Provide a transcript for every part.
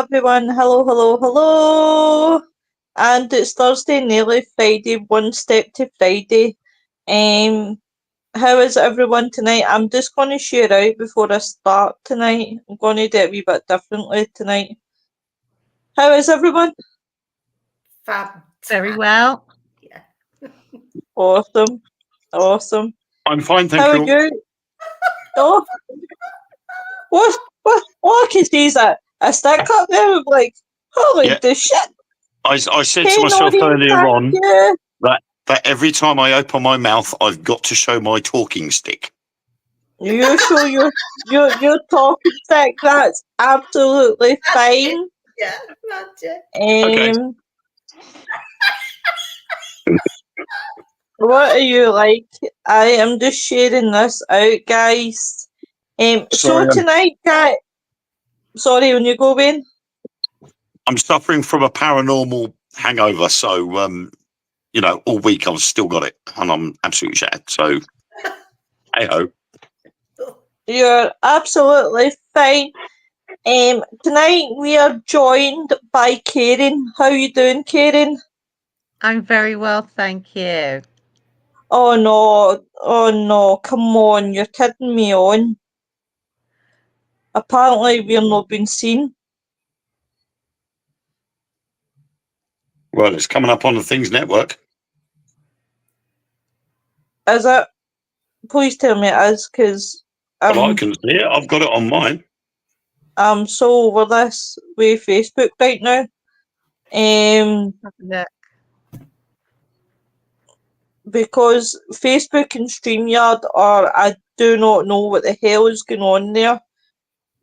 everyone. Hello, hello, hello. And it's Thursday, nearly Friday, one step to Friday. How is everyone tonight? I'm just going to share out before I start tonight. I'm going to do it a wee bit differently tonight. How is everyone? Fab. Very well. Yeah. Awesome. Awesome. I'm fine, thank How you. are you? Oh, what? I can see a stick up there with like, holy Yeah. the shit. I said Hey, to myself Noreen, earlier thank on you. that every time I open my mouth, I've got to show my talking stick. You show your talking stick. That's absolutely fine. Yeah, that's it. What are you like? I am just sharing this out, guys. So Sorry, tonight, guys. Sorry, when you go, Ben. I'm suffering from a paranormal hangover, so all week I've still got it, and I'm absolutely shattered. So, hey ho. You're absolutely fine. Tonight we are joined by Karin. How you doing, Karin? I'm very well, thank you. Oh no, come on, you're kidding me on. Apparently we're not being seen. Well, it's coming up on the Things Network. Is it? Please tell me it is, because Well, I can see it. I've got it on mine. I'm so over this with Facebook right now. Look. Because Facebook and StreamYard I do not know what the hell is going on there.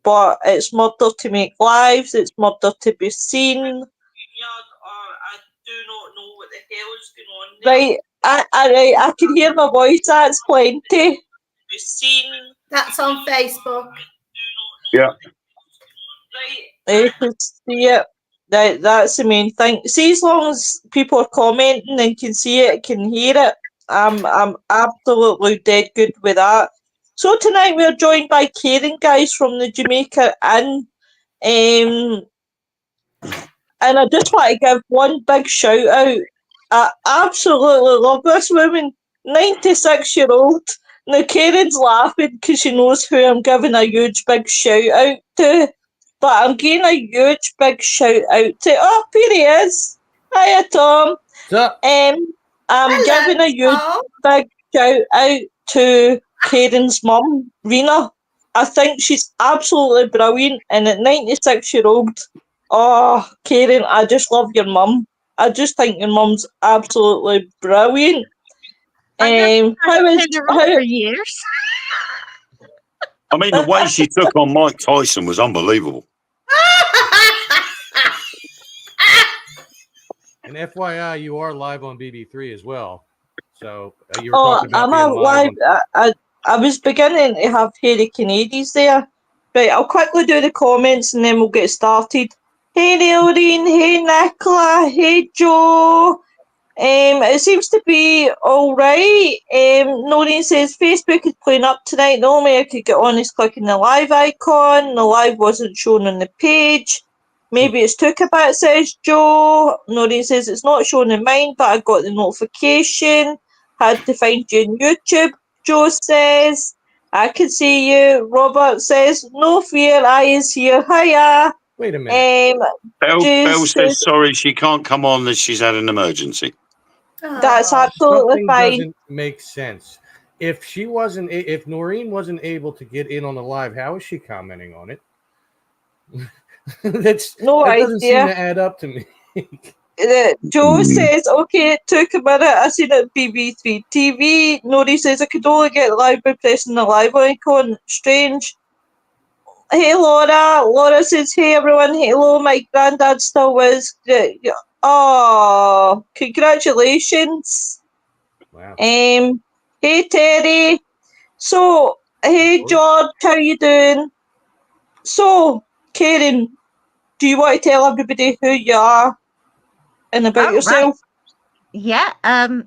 But it's murder to make lives, it's murder to be seen. I do not know what the hell is going on there. Right, I can hear my voice, that's plenty. Be seen. That's on Facebook. Yeah. You can see it. That's the main thing. See, as long as people are commenting and can see it, can hear it, I'm absolutely dead good with that. So tonight we're joined by Karin, guys, from the Jamaica Inn. And I just want to give one big shout out. I absolutely love this woman, 96-year-old. Now Karen's laughing because she knows who I'm giving a huge big shout out to. But I'm giving a huge big shout out to. Oh, here he is. Hiya, Tom. What's up? I'm giving a huge big shout out to Karen's mum, Rena. I think she's absolutely brilliant, and at 96-year-old, oh, Karen, I just love your mum. I just think your mum's absolutely brilliant. How for years. I mean, the way she took on Mike Tyson was unbelievable. And FYI, you are live on BB3 as well. So you were talking about I'm being live. I was beginning to have hairy Canadians there. Right, I'll quickly do the comments and then we'll get started. Hey Noreen, hey Nicola, hey Joe. It seems to be alright. Noreen says Facebook is playing up tonight. The only way I could get on is clicking the live icon. The live wasn't shown on the page. Maybe it's took a bit, says Joe. Noreen says it's not shown in mine, but I got the notification. Had to find you on YouTube. Joe says, I can see you. Robert says, no fear, I is here. Hiya. Wait a minute. Belle says sorry, she can't come on as she's had an emergency. That's absolutely Something fine. doesn't make sense. If Noreen wasn't able to get in on the live, how is she commenting on it? That doesn't seem to add up to me. Joe says, okay, it took a minute. I seen it on BB3 TV. Nori says, I could only get live by pressing the live icon. Strange. Hey, Laura. Laura says, hey, everyone. Hello, my granddad still is. Oh, congratulations. Wow. Hey, Terry. So, hey, George, how you doing? So, Karen, do you want to tell everybody who you are and about yourself? Right. Yeah,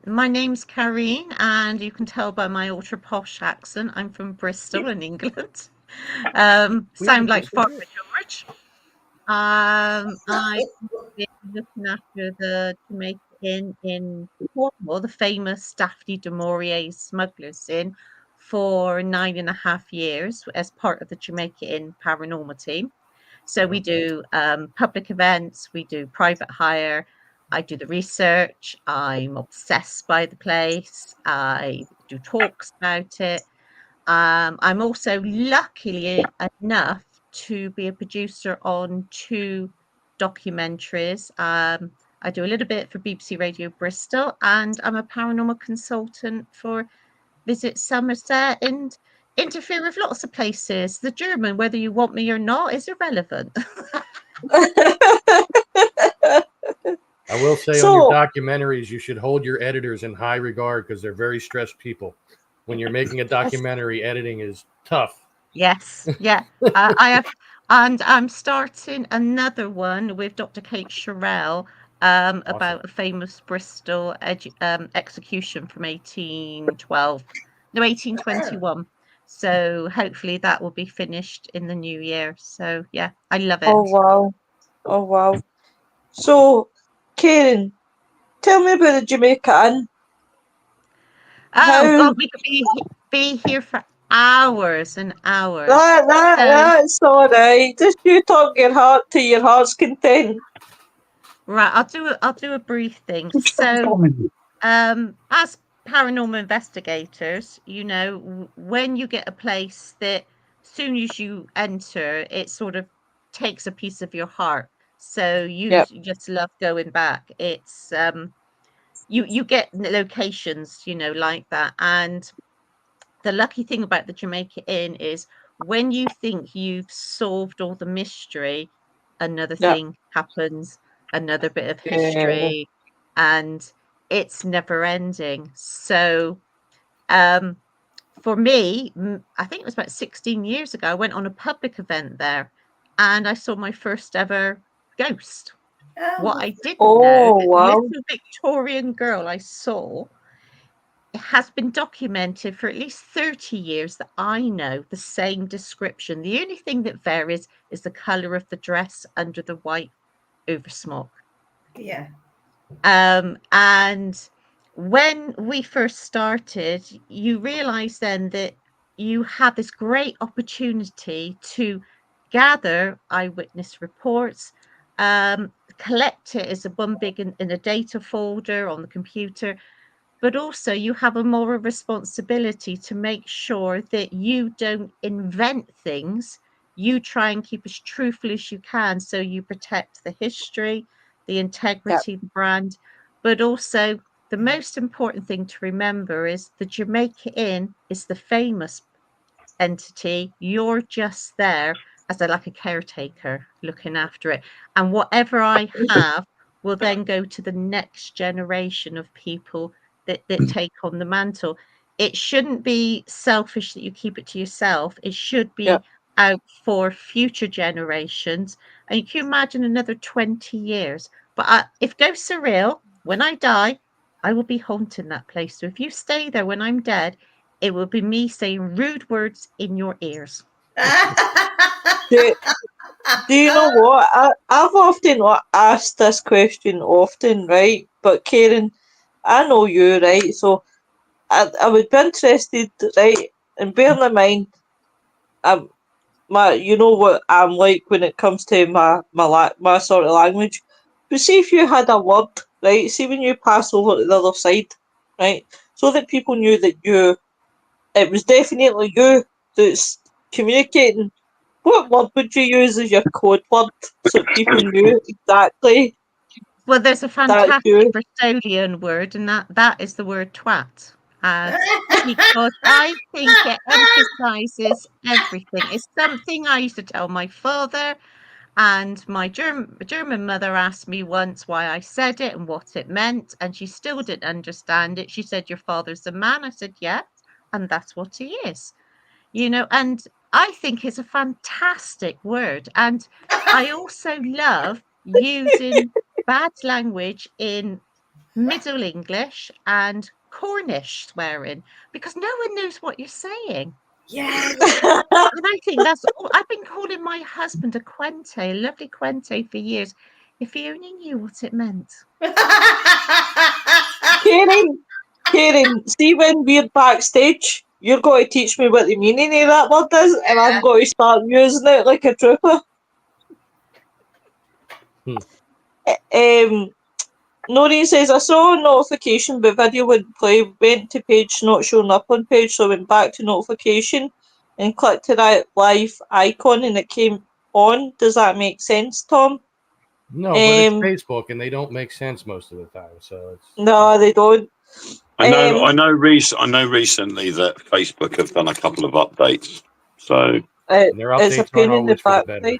my name's Karin, and you can tell by my ultra posh accent, I'm from Bristol in England. Sound like Farmer George. I've been looking after the Jamaica Inn in Cornwall, the famous Daphne du Maurier's Smugglers Inn, for 9.5 years as part of the Jamaica Inn paranormal team. So we do public events, we do private hire, I do the research, I'm obsessed by the place, I do talks about it. I'm also luckily enough to be a producer on 2 documentaries. I do a little bit for BBC Radio Bristol, and I'm a paranormal consultant for Visit Somerset and interfere with lots of places. The German, whether you want me or not, is irrelevant. I will say on your documentaries, you should hold your editors in high regard because they're very stressed people. When you're making a documentary, editing is tough. Yes, yeah. I have, and I'm starting another one with Dr. Kate Sherrill about a famous Bristol execution from 1821. So hopefully that will be finished in the new year. So yeah, I love it. Oh wow. Oh wow. So, Karen, tell me about the Jamaica Inn. Oh How God, we could be here for hours and hours. that's all right. Just you talk your heart to your heart's content. Right, I'll do a brief thing. So, as paranormal investigators, you know, when you get a place that soon as you enter, it sort of takes a piece of your heart. So you just love going back. It's you get locations, you know, like that. And the lucky thing about the Jamaica Inn is when you think you've solved all the mystery, another thing happens, another bit of history, and it's never ending. So, for me, I think it was about 16 years ago, I went on a public event there and I saw my first ever ghost. What I didn't know, Oh the wow. little Victorian girl I saw, it has been documented for at least 30 years that I know the same description. The only thing that varies is the colour of the dress under the white oversmock. Yeah. And when we first started, you realise then that you have this great opportunity to gather eyewitness reports, collect it as one big in a data folder on the computer, but also you have a moral responsibility to make sure that you don't invent things. You try and keep as truthful as you can so you protect the history, the integrity, the brand, but also the most important thing to remember is the Jamaica Inn is the famous entity. You're just there as like a caretaker looking after it. And whatever I have will then go to the next generation of people that take on the mantle. It shouldn't be selfish that you keep it to yourself. It should be out for future generations. And you can imagine another 20 years. But if ghosts are real, when I die, I will be haunting that place. So if you stay there when I'm dead, it will be me saying rude words in your ears. Do you know what? I've often asked this question often, right? But Karen, I know you, right? So I would be interested, right? And bearing in mind, you know what I'm like when it comes to my sort of language. But see if you had a word, right? See when you pass over to the other side, right? So that people knew that it was definitely you that's communicating. What word would you use as your code word so people knew exactly Well, there's a that's fantastic you? Bristolian word, and that is the word twat. Because I think it emphasizes everything. It's something I used to tell my father, and my German mother asked me once why I said it and what it meant, and she still didn't understand it. She said, "Your father's a man." I said, "Yes, and that's what he is." You know, and I think it's a fantastic word. And I also love using bad language in Middle English and Cornish swearing because no one knows what you're saying. Yeah. And I think that's all. I've been calling my husband a Quente, a lovely Quente, for years. If he only knew what it meant. Karen, see when we're backstage, you're going to teach me what the meaning of that word is, and I'm going to start using it like a trooper. Noreen says, I saw a notification, but video wouldn't play. Went to page not showing up on page, so I went back to notification and clicked to that live icon, and it came on. Does that make sense, Tom? No, but it's Facebook, and they don't make sense most of the time. So it's no, they don't. I know recently that Facebook have done a couple of updates, so their updates aren't always for the better.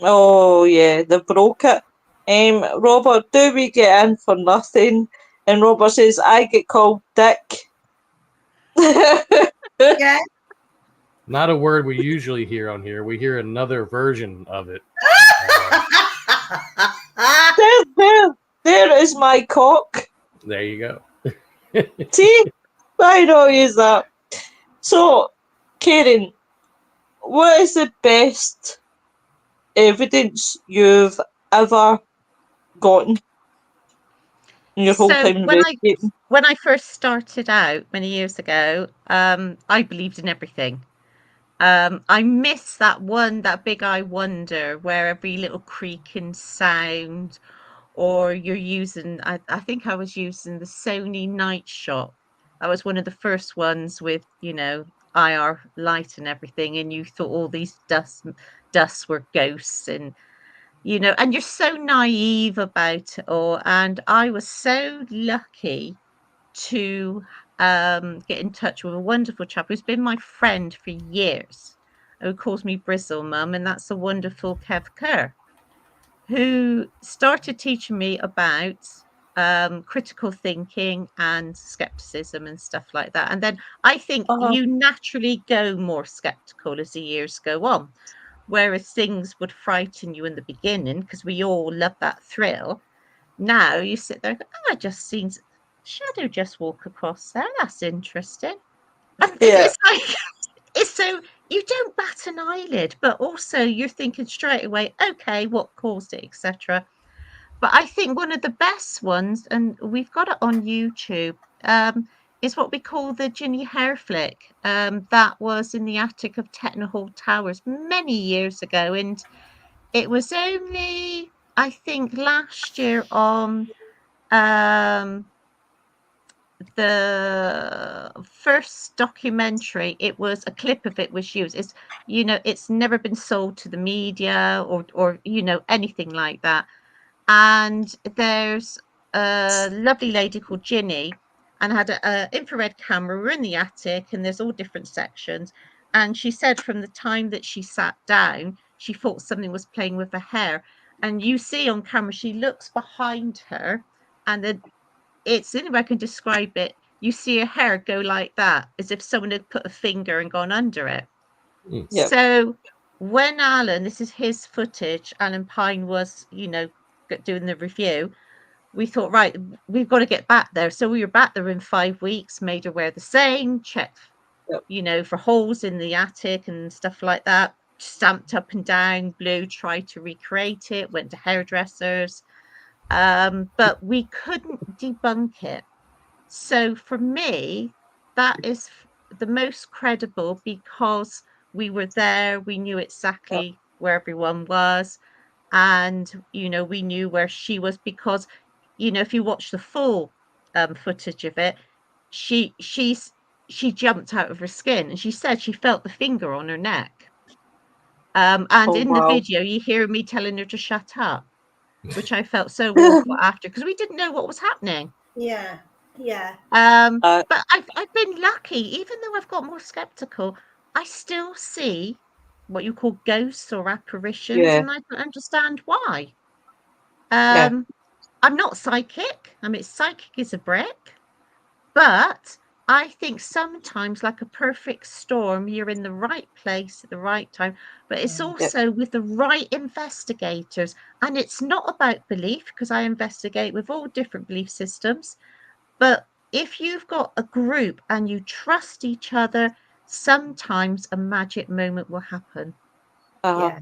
Oh yeah, they broke it. Robert, do we get in for nothing? And Robert says, I get called Dick. Yeah. Not a word we usually hear on here. We hear another version of it. There is my cock. There you go. See? I don't use that. So, Karen, what is the best evidence you've ever gotten in your whole time investigating? When I first started out many years ago, I believed in everything. I miss that big eye wonder where every little creaking sound, or you're using, I think I was using the Sony Night Shot. That was one of the first ones with, IR light and everything, and you thought all these dusts were ghosts, and and you're so naive about it all. And I was so lucky to get in touch with a wonderful chap who's been my friend for years, who calls me Brizzle Mum, and that's the wonderful Kev Kerr, who started teaching me about critical thinking and skepticism and stuff like that. And then I think you naturally go more skeptical as the years go on, whereas things would frighten you in the beginning because we all love that thrill. Now you sit there and go, I just seen shadow just walk across there. That's interesting. And it's like, it's so you don't bat an eyelid, but also you're thinking straight away, okay, what caused it, etc. But I think one of the best ones, and we've got it on YouTube, is what we call the Ginny hair flick. That was in the attic of Tettenhall Hall Towers many years ago, and it was only, I think, last year on the first documentary. It was a clip of it was used. It's never been sold to the media or anything like that. And there's a lovely lady called Ginny, and had an infrared camera. We're in the attic, and there's all different sections. And she said from the time that she sat down, she thought something was playing with her hair. And you see on camera, she looks behind her, and then it's the only way I can describe it. You see her hair go like that, as if someone had put a finger and gone under it. Yep. So when Alan, this is his footage, Alan Pine was, doing the review, we thought, right, we've got to get back there. So we were back there in 5 weeks, made her wear the same, checked, for holes in the attic and stuff like that, stamped up and down, blue, tried to recreate it, went to hairdressers. But we couldn't debunk it. So for me, that is the most credible, because we were there, we knew exactly where everyone was, and we knew where she was, because if you watch the full footage of it, she jumped out of her skin, and she said she felt the finger on her neck. And in the video, you hear me telling her to shut up, which I felt so awful after, because we didn't know what was happening. Yeah. But I've been lucky, even though I've got more skeptical, I still see what you call ghosts or apparitions, and I don't understand why. I'm not psychic. I mean, psychic is a brick, but I think sometimes, like a perfect storm, you're in the right place at the right time, but it's also with the right investigators. And it's not about belief, because I investigate with all different belief systems. But if you've got a group and you trust each other sometimes a magic moment will happen. Yeah.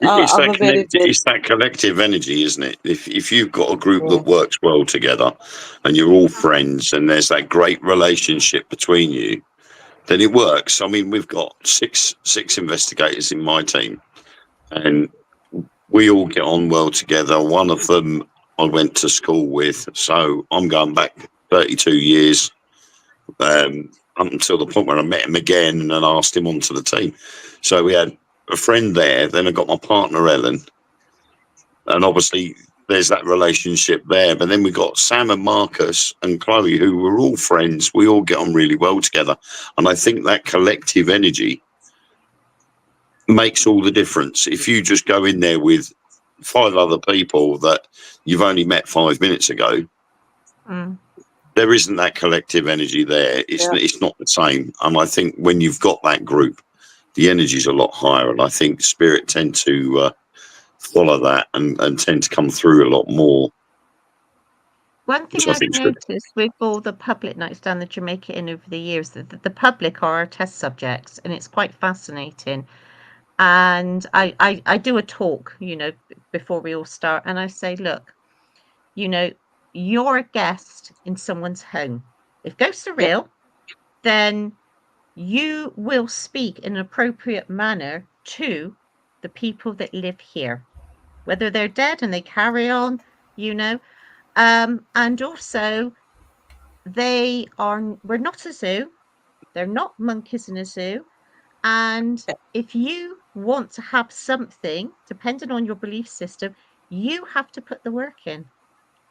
It's that collective energy, isn't it? If you've got a group that works well together and you're all friends and there's that great relationship between you, then it works. I mean, we've got six investigators in my team and we all get on well together. One of them I went to school with, so I'm going back 32 years up until the point where I met him again and asked him onto the team. So we had a friend there, then I got my partner Ellen, and obviously there's that relationship there. But then we got Sam and Marcus and Chloe, who were all friends. We all get on really well together, and I think that collective energy makes all the difference. If you just go in there with 5 other people that you've only met 5 minutes ago, there isn't that collective energy there. It's not the same. And I think when you've got that group, the energy's a lot higher. And I think spirit tend to follow that and tend to come through a lot more. One thing I've noticed with all the public nights down the Jamaica Inn over the years, that the public are our test subjects, and it's quite fascinating. And I do a talk, before we all start, and I say, look, you're a guest in someone's home. If ghosts are real, then you will speak in an appropriate manner to the people that live here, whether they're dead and they carry on, and also we're not a zoo. They're not monkeys in a zoo. And if you want to have something, depending on your belief system, you have to put the work in.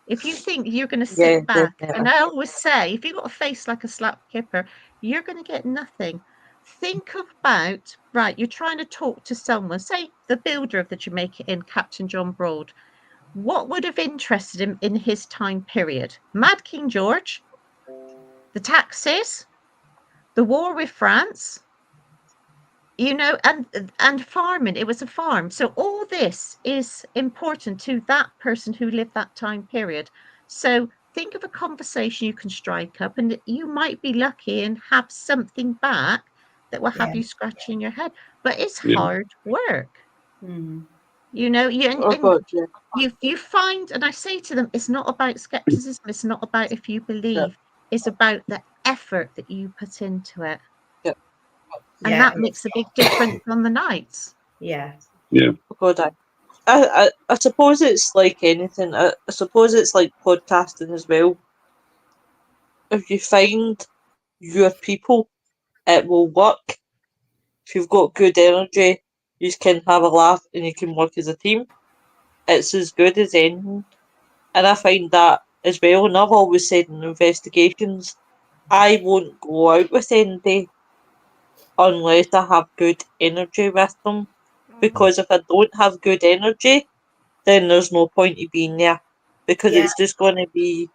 If you think you're going to sit back, and I always say, if you've got a face like a slap kipper, you're going to get nothing. Think about, you're trying to talk to someone, say the builder of the Jamaica Inn, Captain John Broad. What would have interested him in his time period? Mad King George, the taxes, the war with France, and farming. It was a farm. So all this is important to that person who lived that time period. So think of a conversation you can strike up, and you might be lucky and have something back that will have you scratching your head. But it's hard work. You find, and I say to them, it's not about skepticism. It's not about if you believe. It's about the effort that you put into it. And that makes a big difference on the nights. Yeah. God, I suppose it's like anything. I suppose it's like podcasting as well. If you find your people, it will work. If you've got good energy, you can have a laugh and you can work as a team. It's as good as anything. And I find that as well. And I've always said in investigations, I won't go out with anybody unless I have good energy with them. Because if I don't have good energy, then there's no point in being there. Because it's just going to be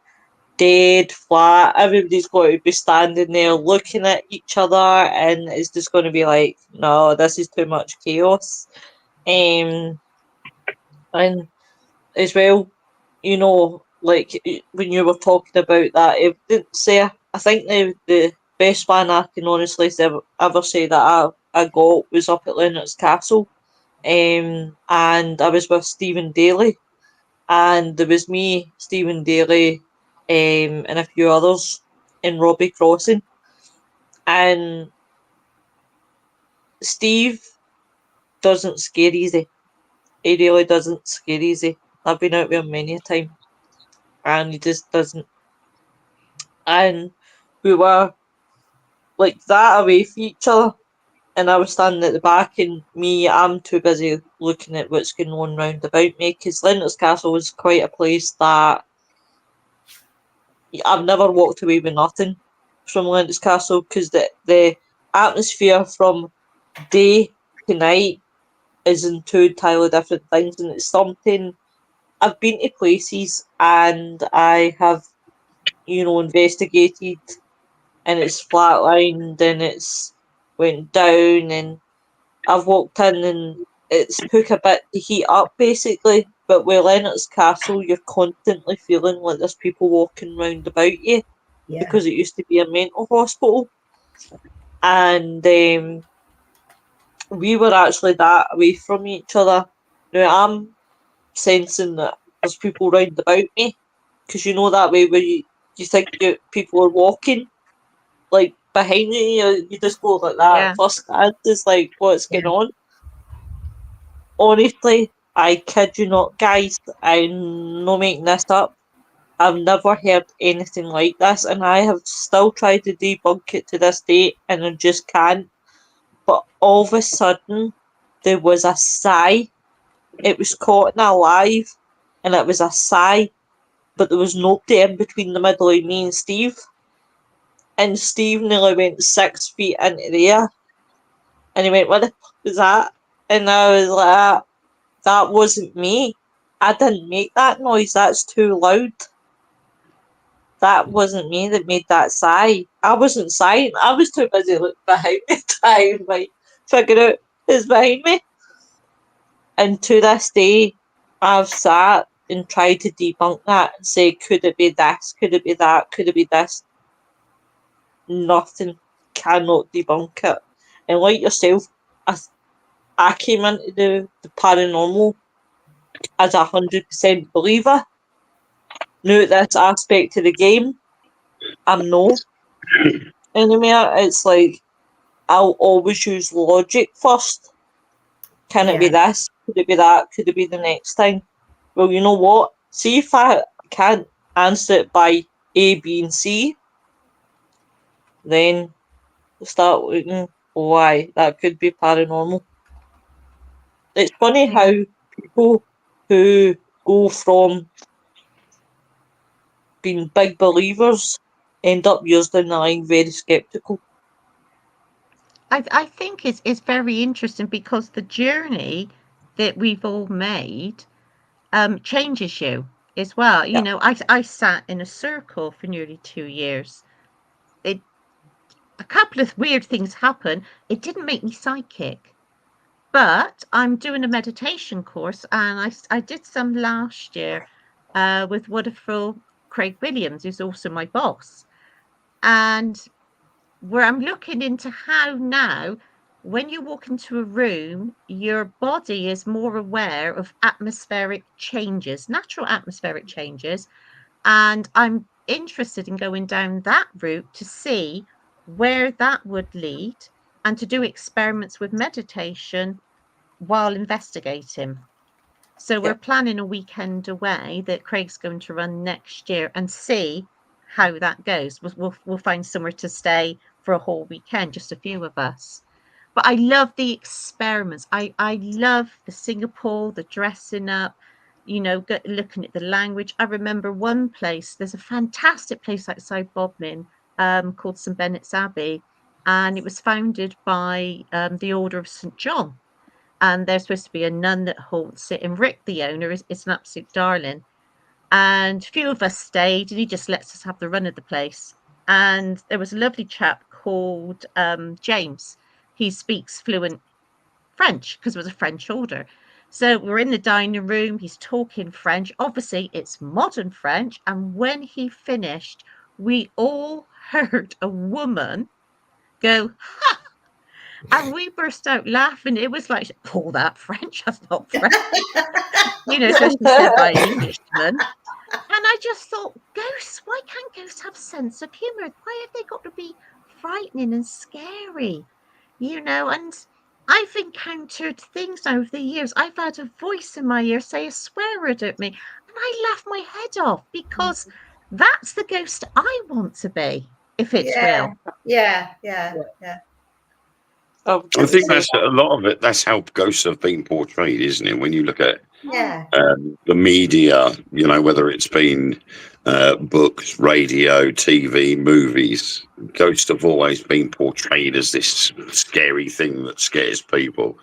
dead, flat. Everybody's going to be standing there looking at each other, and it's just going to be like, no, this is too much chaos. And as well, like when you were talking about that, it didn't say. I think the best one I can honestly ever say that I got was up at Leonard's Castle, and I was with Stephen Daly, and there was me, Stephen Daly, and a few others in Robbie Crossing, and Steve doesn't scare easy. He really doesn't scare easy. I've been out with him many a time, and he just doesn't. And we were like that away from each other, and I was standing at the back, and I'm too busy looking at what's going on round about me, because Leonard's Castle was quite a place that I've never walked away with nothing from Leonard's Castle, because the atmosphere from day to night is in two entirely different things, and it's something. I've been to places and I have, investigated, and it's flatlined and it's went down, and I've walked in and it's took a bit to heat up basically. But with Leonard's Castle, you're constantly feeling like there's people walking round about you, because it used to be a mental hospital. and we were actually that away from each other. Now I'm sensing that there's people round about me, because you know that way where you think people are walking like behind you, you just go like that. Yeah. First glance is like, what's going on? Honestly, I kid you not, guys. I'm not making this up. I've never heard anything like this, and I have still tried to debunk it to this day, and I just can't. But all of a sudden, there was a sigh. It was caught in a live, and it was a sigh, but there was nobody in between the middle of me and Steve. And Steve nearly went 6 feet into the air. And he went, what the fuck was that? And I was like, that wasn't me. I didn't make that noise. That's too loud. That wasn't me that made that sigh. I wasn't sighing. I was too busy looking behind me, trying to figure out who's behind me. And to this day, I've sat and tried to debunk that and say, could it be this? Could it be that? Could it be this? Nothing. Cannot debunk it. And like yourself, I came into the paranormal as 100% believer. Knew this aspect of the game. I'm no anymore. It's like I'll always use logic first. Can it be this? Could it be that? Could it be the next thing? Well, you know what? See if I can't answer it by A, B, and C, then start looking why that could be paranormal. It's funny how people who go from being big believers end up years down the line very skeptical. I think it's very interesting because the journey that we've all made changes you as well. You know, I sat in a circle for nearly 2 years. A couple of weird things happened. It didn't make me psychic, but I'm doing a meditation course, and I did some last year with wonderful Craig Williams, who's also my boss, and where I'm looking into how now, when you walk into a room, your body is more aware of atmospheric changes, natural atmospheric changes. And I'm interested in going down that route to see where that would lead and to do experiments with meditation while investigating. So we're planning a weekend away that Craig's going to run next year and see how that goes. We'll find somewhere to stay for a whole weekend, just a few of us. But I love the experiments. I love the Singapore, the dressing up, you know, looking at the language. I remember one place, there's a fantastic place outside Bodmin called St. Benet's Abbey, and it was founded by the Order of St. John. And there's supposed to be a nun that haunts it. And Rick, the owner, is an absolute darling. And a few of us stayed, and he just lets us have the run of the place. And there was a lovely chap called James. He speaks fluent French because it was a French order. So we're in the dining room. He's talking French. Obviously, it's modern French. And when he finished, we all heard a woman go, ha! And we burst out laughing. It was like, oh, that French, that's not French. You know, especially said by an Englishman. And I just thought, ghosts, why can't ghosts have sense of humour? Why have they got to be frightening and scary? You know, and I've encountered things over the years. I've had a voice in my ear say a swear word at me, and I laugh my head off because that's the ghost I want to be, if it's real. Yeah. I think that's a lot of it. That's how ghosts have been portrayed, isn't it? When you look at the media, you know, whether it's been books, radio, TV, movies, ghosts have always been portrayed as this scary thing that scares people.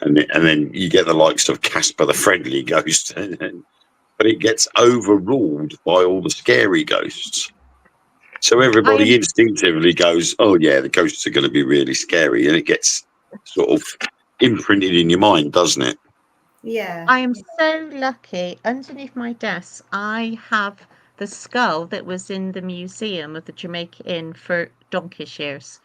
And then you get the likes of Casper the Friendly Ghost, but it gets overruled by all the scary ghosts. So everybody instinctively goes, oh, yeah, the ghosts are going to be really scary. And it gets sort of imprinted in your mind, doesn't it? Yeah. I am so lucky. Underneath my desk, I have the skull that was in the museum of the Jamaica Inn for donkey's years.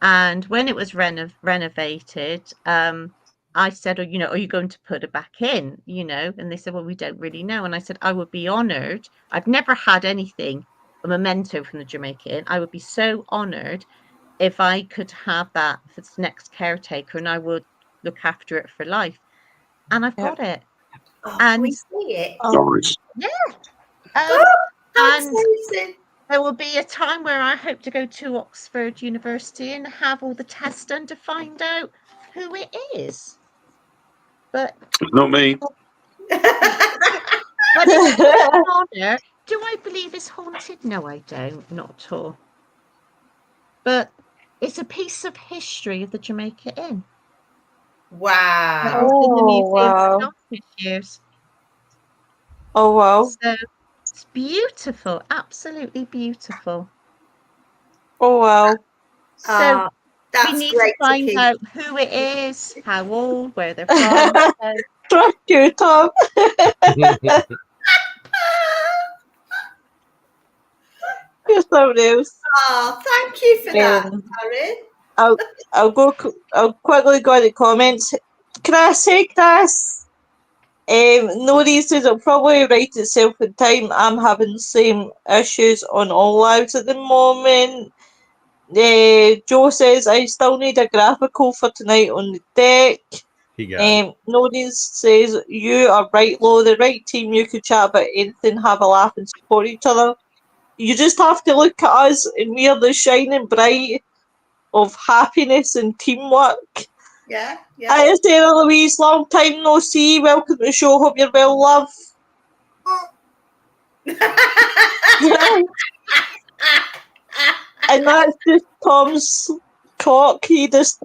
And when it was renovated, I said, are you going to put it back in, And they said, well, we don't really know. And I said, I would be honoured. I've never had anything, a memento from the Jamaica Inn. I would be so honoured if I could have that for the next caretaker, and I would look after it for life. And I've got it. Oh, And can we see it? Nice. And amazing. there will be a time where I hope to go to Oxford University and have all the tests done to find out who it is. But Not me. but it's an honour. Do I believe it's haunted? No, I don't. Not at all. But it's a piece of history of the Jamaica Inn. Wow. In the museum wow. for years. Oh, wow. So it's beautiful. Absolutely beautiful. Oh, wow. So that's we need great to find keep. out who it is, how old, where they're from. Trust you, Tom. You're somebody else. Oh, thank you for that, Karin. I'll quickly go to the comments. Chris, hey Chris. No reasons, it'll probably write itself in time. I'm having the same issues on all lives at the moment. Joe says I still need a graphical for tonight on the deck. He got it. Nodis says you are right, Lo, the right team. You could chat about anything, have a laugh, and support each other. You just have to look at us, and we are the shining bright of happiness and teamwork. Yeah. Hi, Sarah Louise, long time no see. Welcome to the show. Hope you're well, love. And that's just Tom's cock. He just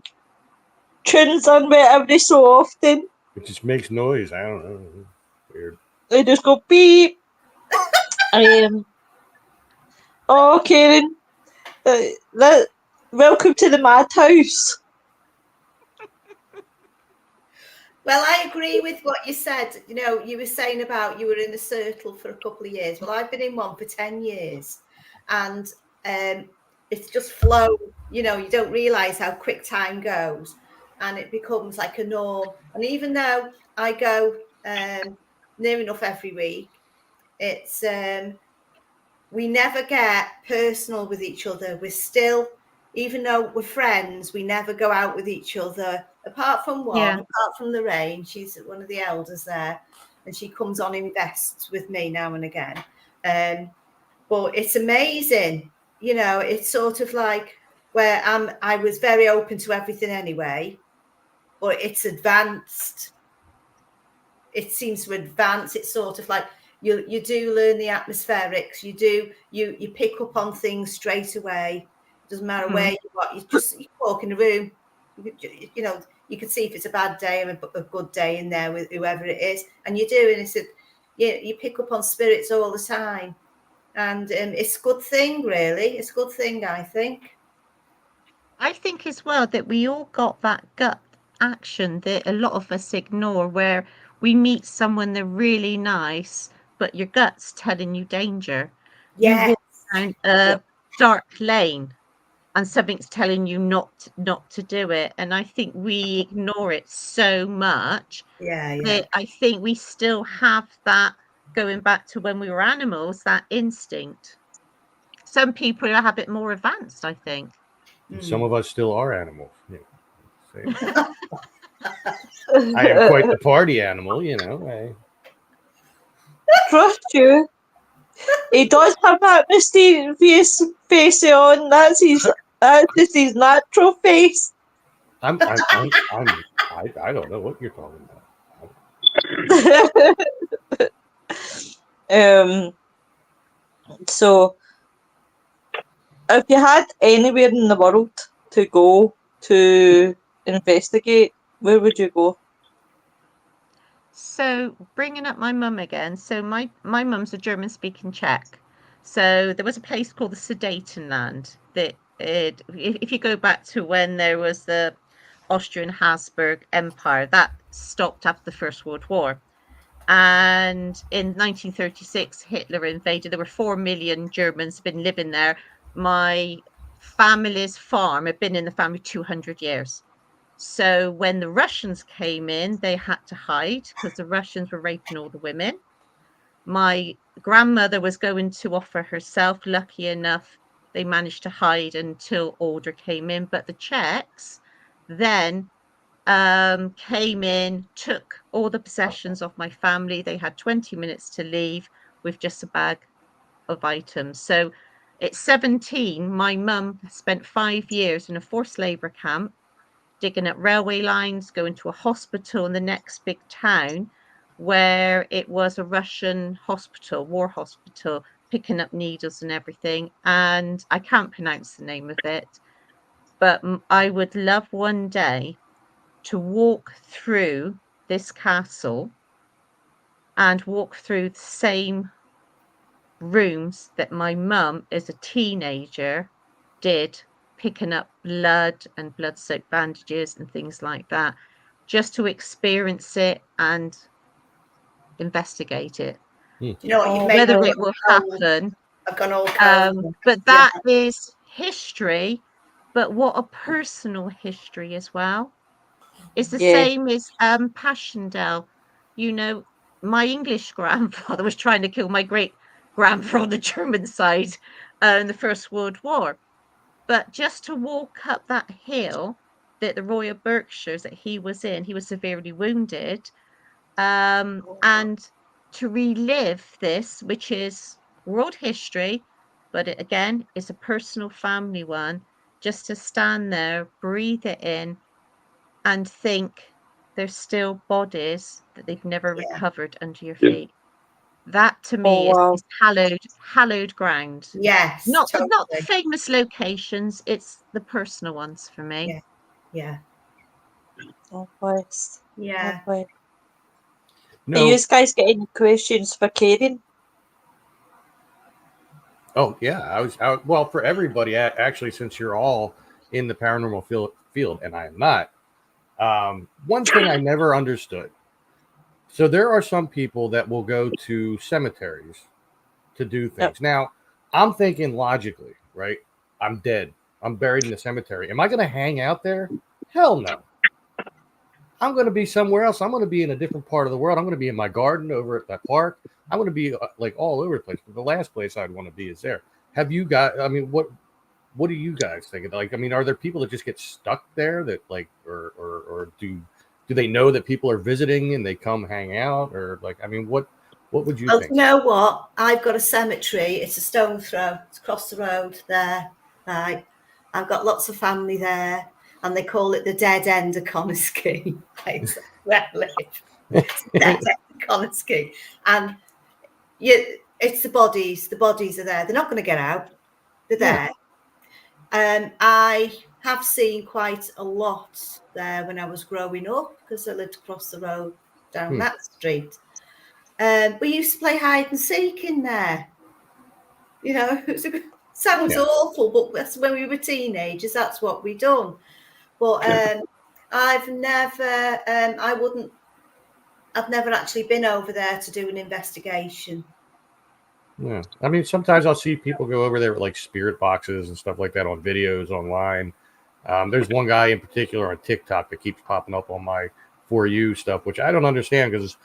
tunes on me every so often. It just makes noise. I don't know. Weird. They just go beep. Oh, Karen. Welcome to the madhouse. Well, I agree with what you said. You were saying about you were in a circle for a couple of years. Well, I've been in one for 10 years. And it's just flow. You don't realise how quick time goes. And it becomes like a norm. And even though I go near enough every week, it's we never get personal with each other. We're still, even though we're friends, we never go out with each other. Apart from one, apart from Lorraine, she's one of the elders there, and she comes on in vests with me now and again. But it's amazing, it's sort of like where I was very open to everything anyway, but it's advanced. It seems to advance. It's sort of like you do learn the atmospherics. You pick up on things straight away. It doesn't matter where you are. You walk in the room. You can see if it's a bad day or a good day in there with whoever it is, and you do. And you pick up on spirits all the time, and it's a good thing, really. It's a good thing, I think. I think as well that we all got that gut action that a lot of us ignore, where we meet someone, they're really nice, but your gut's telling you danger. Yes. You walk down a dark lane and something's telling you not to do it. And I think we ignore it so much that I think we still have that, going back to when we were animals, that instinct. Some people have it more advanced, I think. Some of us still are animals. I am quite the party animal, Trust you. He does have that mysterious face on. That's just his natural face. I don't know what you're talking about. So, if you had anywhere in the world to go to investigate, where would you go? So, bringing up my mum again. So, my mum's a German-speaking Czech. So, there was a place called the Sudetenland that if you go back to when there was the Austrian Habsburg Empire, that stopped after the First World War. And in 1936, Hitler invaded. There were 4 million Germans been living there. My family's farm had been in the family 200 years. So when the Russians came in, they had to hide because the Russians were raping all the women. My grandmother was going to offer herself. Lucky enough, they managed to hide until order came in. But the Czechs then came in, took all the possessions of my family. They had 20 minutes to leave with just a bag of items. So at 17, my mum spent 5 years in a forced labour camp, digging up railway lines, going to a hospital in the next big town where it was a Russian hospital, war hospital, picking up needles and everything. And I can't pronounce the name of it, but I would love one day to walk through this castle and walk through the same rooms that my mum as a teenager did, picking up blood and blood-soaked bandages and things like that, just to experience it and investigate it. You know what you've made? Whether it will happen, I've gone all cold. but that is history. But what a personal history as well. It's the same as Passchendaele. You know, my English grandfather was trying to kill my great grandfather on the German side in the First World War. But just to walk up that hill that the Royal Berkshires that he was in, he was severely wounded, and to relive this, which is world history, but it, again, is a personal family one, just to stand there, breathe it in, and think there's still bodies that they've never recovered under your feet. That to me is hallowed ground. Yes, not totally. not the famous locations, it's the personal ones for me. Yeah. Yeah. No. Do you guys get any questions for Karin? Oh yeah, I was well for everybody. Actually, since you're all in the paranormal field, and I am not. One thing I never understood. So there are some people that will go to cemeteries to do things. Yep. Now, I'm thinking logically, right? I'm dead. I'm buried in the cemetery. Am I going to hang out there? Hell no. I'm going to be somewhere else. I'm going to be in a different part of the world. I'm going to be in my garden over at that park. I'm going to be like all over the place. But the last place I'd want to be is there. Have you got? I mean, what do you guys think? Like, I mean, are there people that just get stuck there that like, or do they know that people are visiting and they come hang out, or like, I mean, what would you think? You know what? I've got a cemetery. It's a stone throw. It's across the road there. Right. I've got lots of family there, and they call it the dead end of Conisky. It's where I live. It's the dead end of Conisky. And it's the bodies. The bodies are there. They're not going to get out. They're there. I have seen quite a lot there when I was growing up because I lived across the road down that street. We used to play hide and seek in there. You know, it sounds awful, but that's when we were teenagers. That's what we done. But I've never actually been over there to do an investigation. Yeah, I mean, sometimes I'll see people go over there with like spirit boxes and stuff like that on videos online. There's one guy in particular on TikTok that keeps popping up on my For You stuff, which I don't understand because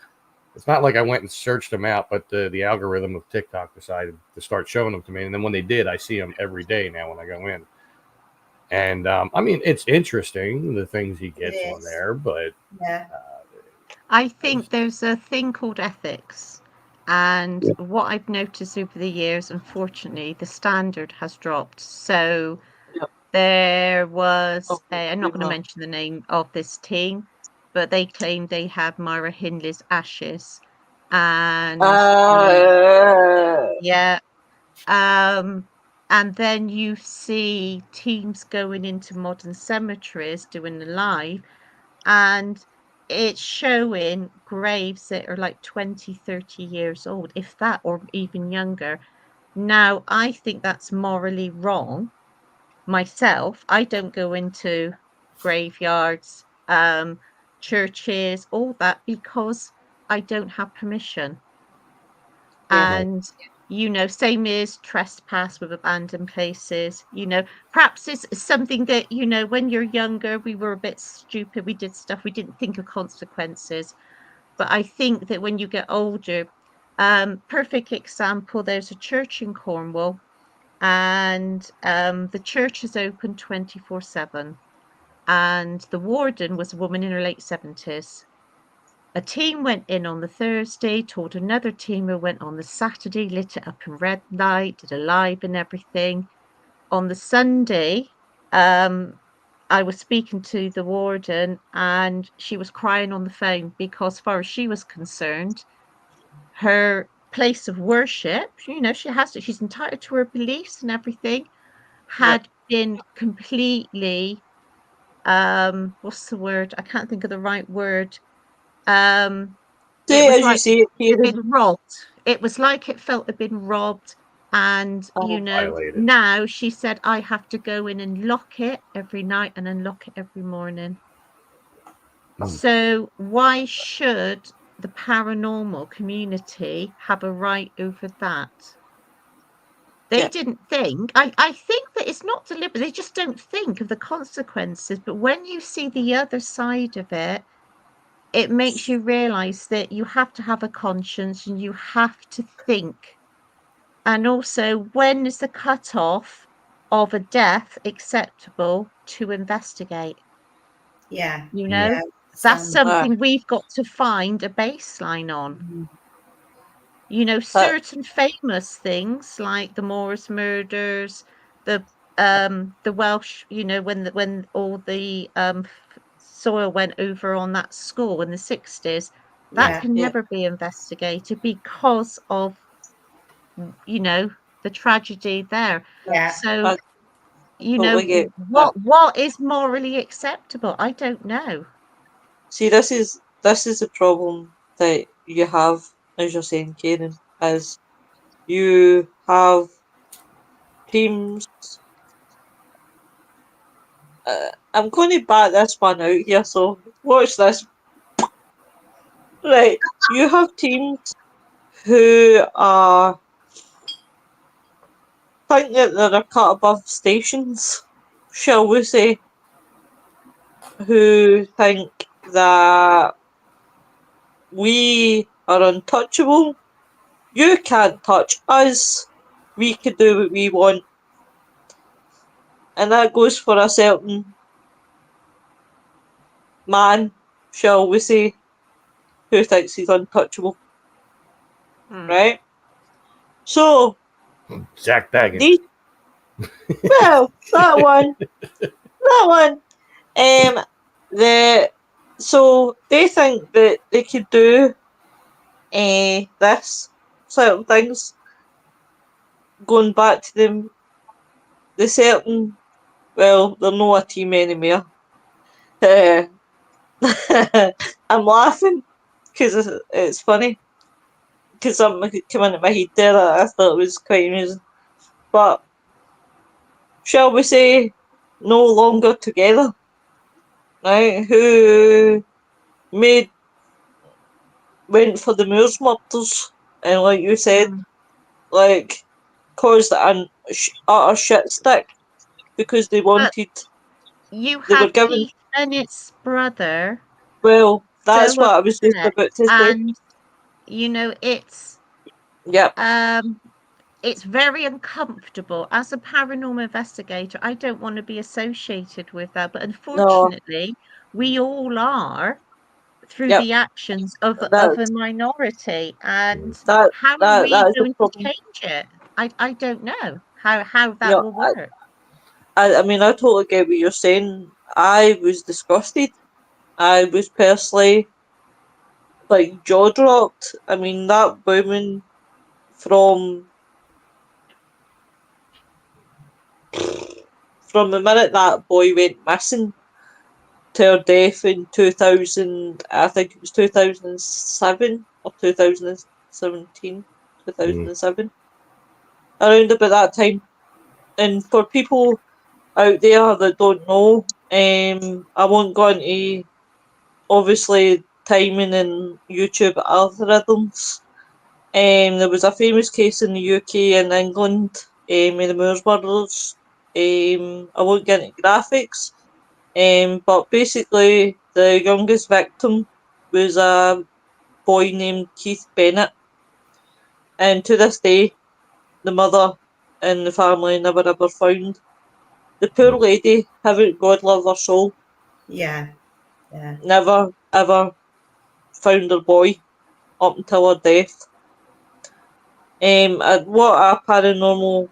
it's not like I went and searched them out, but the algorithm of TikTok decided to start showing them to me. And then when they did, I see them every day now when I go in. And I mean, it's interesting, the things he gets on there, but I think there's a thing called ethics. And what I've noticed over the years, unfortunately, the standard has dropped. So there was, I'm not going to mention the name of this team, but they claim they have Myra Hindley's ashes. And and then you see teams going into modern cemeteries doing the live, and it's showing graves that are like 20, 30 years old, if that, or even younger. Now, I think that's morally wrong. Myself, I don't go into graveyards, churches, all that, because I don't have permission. And You know, same as trespass with abandoned places. You know, perhaps it's something that, you know, when you're younger, we were a bit stupid. We did stuff, we didn't think of consequences. But I think that when you get older, perfect example, there's a church in Cornwall, and the church is open 24/7. And the warden was a woman in her late 70s. A team went in on the Thursday, told another team who went on the Saturday, lit it up in red light, did a live and everything. On the Sunday, I was speaking to the warden, and she was crying on the phone because, as far as she was concerned, her place of worship, you know, she's entitled to her beliefs and everything, had been completely, what's the word? I can't think of the right word. It Say it was as you like see it, Kieran. been robbed. It was like it felt had been robbed. And, you know, Violated. now she said, I have to go in and lock it every night and unlock it every morning. So why should the paranormal community have a right over that? They Yeah. didn't think. I think that it's not deliberate. They just don't think of the consequences. But when you see the other side of it, it makes you realize that you have to have a conscience and you have to think. And also, when is the cutoff of a death acceptable to investigate? Yeah. You know, Yeah. that's Understand. something we've got to find a baseline on. Mhm. You know, certain famous things like the Moors murders, the Welsh, you know, when all the soil went over on that school in the 60s, that Yeah. can never be investigated because of, you know, the tragedy there. Yeah. So, I you know, totally get that. what is morally acceptable? I don't know. See, this is the problem that you have, as you're saying, Karen, is you have teams. I'm going to bat this one out here, so watch this. Right, you have teams who are think that they're a cut above stations, shall we say, who think that we are untouchable. You can't touch us. We can do what we want. And that goes for a certain man, shall we say, who thinks he's untouchable, right? So, Zach Baggins. well, that one, so they think that they could do this certain things, going back to them, the certain, well, they're not a team anymore. I'm laughing because it's funny, because something came into my head there that I thought was quite amusing. But shall we say, no longer together, right? Who went for the Moors murders, and like you said, like caused an utter shit stick because they wanted. You They were had given. Keith Bennett's brother Well, that's so what I was just upset, about to say. and you know Yep. it's very uncomfortable as a paranormal investigator. I don't want to be associated with that, but No. unfortunately, we all are through Yep. the actions of a That's minority. And that how are that we that is the going to problem. change it? I don't know how You that know, will work. I mean, I totally get what you're saying. I was disgusted. I was personally like jaw dropped. I mean, that woman from the minute that boy went missing to her death in 2000, I think it was 2007 or 2017, 2007, around about that time. And for people out there that don't know, I won't go into obviously timing and YouTube algorithms. There was a famous case in the UK and England with the Moores murders. I won't get into graphics, but basically the youngest victim was a boy named Keith Bennett, and to this day the mother and the family never ever found the poor lady. Haven't God love her soul, Yeah. never ever found her boy up until her death. And what our paranormal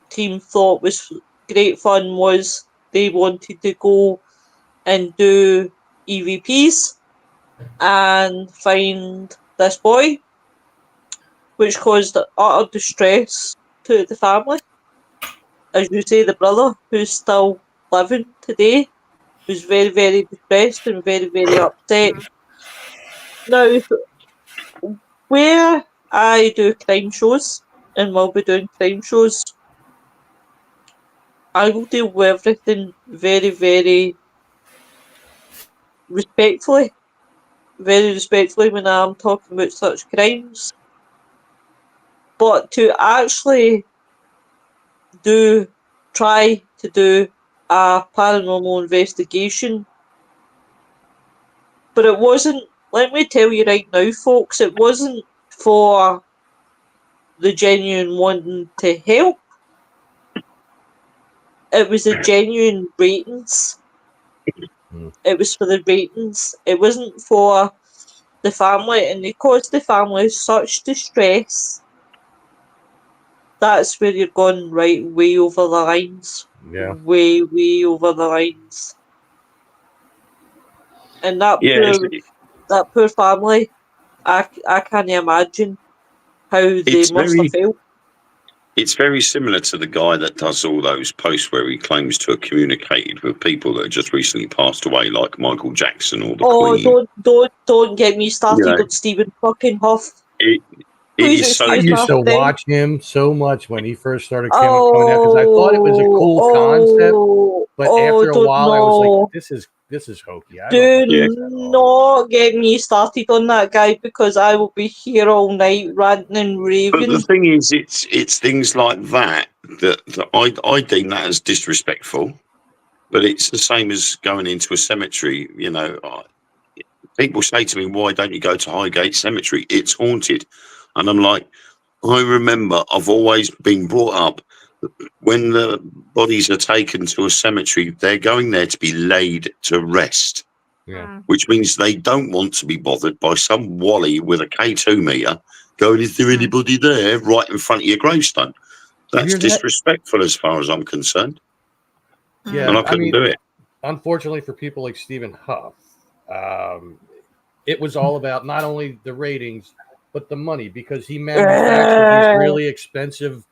team thought was great fun was they wanted to go and do EVPs and find this boy, which caused utter distress to the family. As you say, the brother, who's still living today, was very, very depressed and very, very upset. Now, where I do crime shows, and will be doing crime shows, I will deal with everything very, very respectfully. Very respectfully when I'm talking about such crimes. But to actually try to do a paranormal investigation, but it wasn't, let me tell you right now, folks, it wasn't for the genuine wanting to help. It was the genuine ratings. It was for the ratings. It wasn't for the family, and it caused the family such distress. That's where you're going right way over the lines. Yeah. Way, way over the lines. And that poor family, I can't imagine how they must have felt. It's very similar to the guy that does all those posts where he claims to have communicated with people that have just recently passed away, like Michael Jackson or the Queen. Don't get me started on Stephen fucking Huff. I used to watch him so much when he first started coming out because I thought it was a cool concept. But after a while, I was like, this is hokey. Do not get me started on that guy because I will be here all night ranting and raving. But the thing is, it's things like that I deem that as disrespectful. But it's the same as going into a cemetery. You know, people say to me, "Why don't you go to Highgate Cemetery? It's haunted." And I'm like, I remember I've always been brought up when the bodies are taken to a cemetery, they're going there to be laid to rest. Yeah. Which means they don't want to be bothered by some wally with a K2 meter going, is there anybody there right in front of your gravestone? That's disrespectful as far as I'm concerned. Yeah, and I couldn't do it. Unfortunately for people like Stephen Huff, it was all about not only the ratings, but the money, because he manufactured these really expensive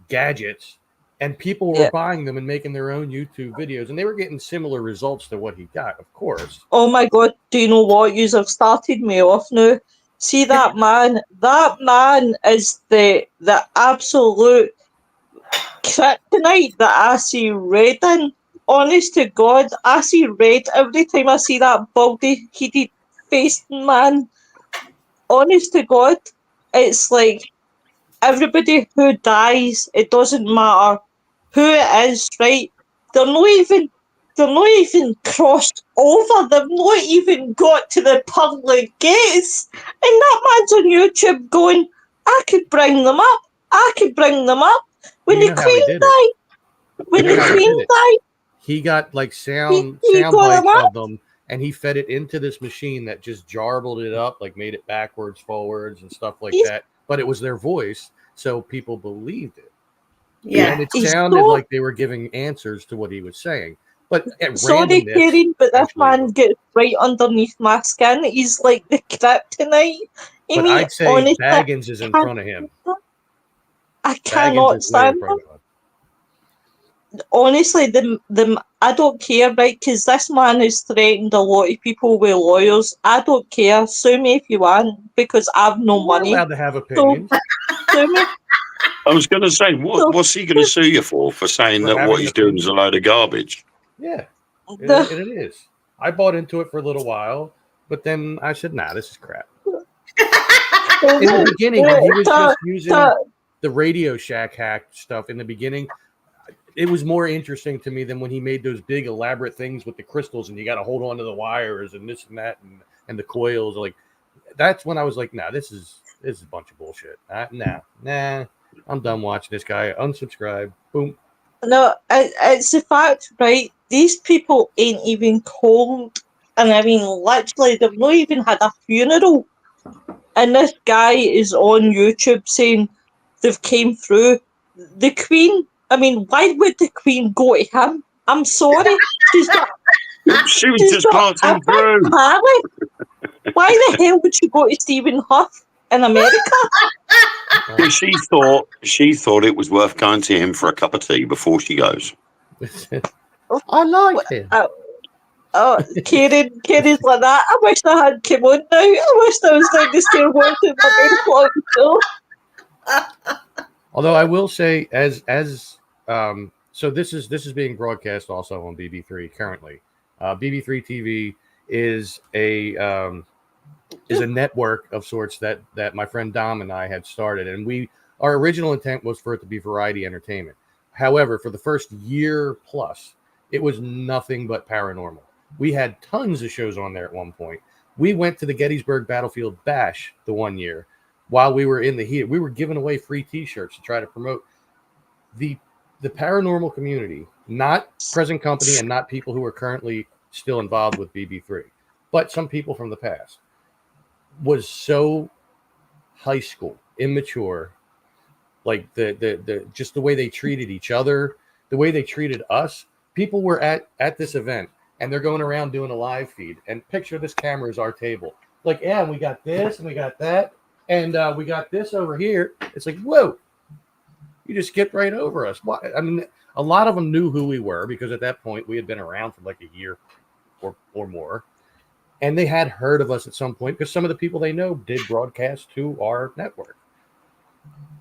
gadgets and people were buying them and making their own YouTube videos, and they were getting similar results to what he got, of course. Oh my God, do you know what? You have started me off now. See that man? That man is the absolute kryptonite that I see red in. Honest to God, I see red every time I see that baldy, heated faced man. Honest to God, it's like everybody who dies, it doesn't matter who it is, right? They're not even crossed over. They've not even got to the public gates. And that man's on YouTube going, I could bring them up. I could bring them up. When the Queen died. When the Queen died. He got like sound bites of them, and he fed it into this machine that just jarbled it up, like made it backwards, forwards, and stuff like that. But it was their voice, so people believed it. Yeah. And it sounded like they were giving answers to what he was saying. But sorry, Karin, but this man gets right underneath my skin. He's like the kryptonite. But I'd say Baggins is in front of him. I cannot stand him. Honestly, I don't care, right? Because this man has threatened a lot of people with lawyers. I don't care. Sue me if you want, because I've no money. We're allowed to have opinions. Sue me. I was going to say, what's he going to sue you for saying that what he's doing is a load of garbage? Yeah, it is. I bought into it for a little while, but then I said, nah, this is crap. In the beginning, when he was just using the Radio Shack hack stuff in the beginning, it was more interesting to me than when he made those big elaborate things with the crystals and you got to hold on to the wires and this and that and the coils. Like, that's when I was like, nah, this is a bunch of bullshit. Nah, I'm done watching this guy. Unsubscribe. Boom. No, it's the fact, right? These people ain't even cold. And I mean, literally, they've not even had a funeral. And this guy is on YouTube saying they've came through. The Queen, I mean, why would the Queen go to him? I'm sorry. She's got, She was she's just got passing a through. big party. Why the hell would she go to Stephen Huff in America? Well, she thought it was worth going to him for a cup of tea before she goes. I like him. Karen's like that. I wish I had come on now. I wish I was down the stair watching my 9 o'clock show. Although I will say, so this is being broadcast also on BB3 currently. BB3 TV is a network of sorts that my friend Dom and I had started, and our original intent was for it to be variety entertainment. However, for the first year plus, it was nothing but paranormal. We had tons of shows on there at one point. We went to the Gettysburg Battlefield Bash the one year while we were in the heat. We were giving away free T-shirts to try to promote the paranormal community, not present company and not people who are currently still involved with BB3, but some people from the past. Was so high school, immature, like the just the way they treated each other, the way they treated us. People were at this event and they're going around doing a live feed, and picture this camera is our table. Like, yeah, we got this and we got that, and we got this over here. It's like, whoa, you just skipped right over us. Why? I mean, a lot of them knew who we were because at that point we had been around for like a year or more. And they had heard of us at some point because some of the people they know did broadcast to our network.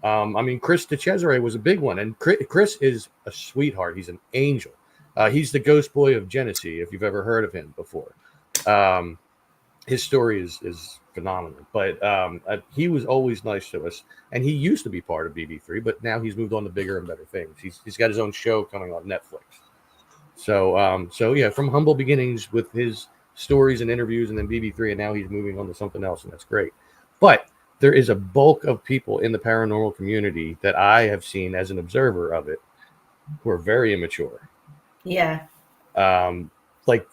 I mean, Chris DeCesare was a big one. And Chris is a sweetheart. He's an angel. He's the ghost boy of Genesee, if you've ever heard of him before. His story is phenomenal. But he was always nice to us. And he used to be part of BB3, but now he's moved on to bigger and better things. He's got his own show coming on Netflix. So yeah, from humble beginnings with his stories and interviews and then BB3, and now he's moving on to something else, and that's great. But there is a bulk of people in the paranormal community that I have seen as an observer of it who are very immature. Yeah. Like,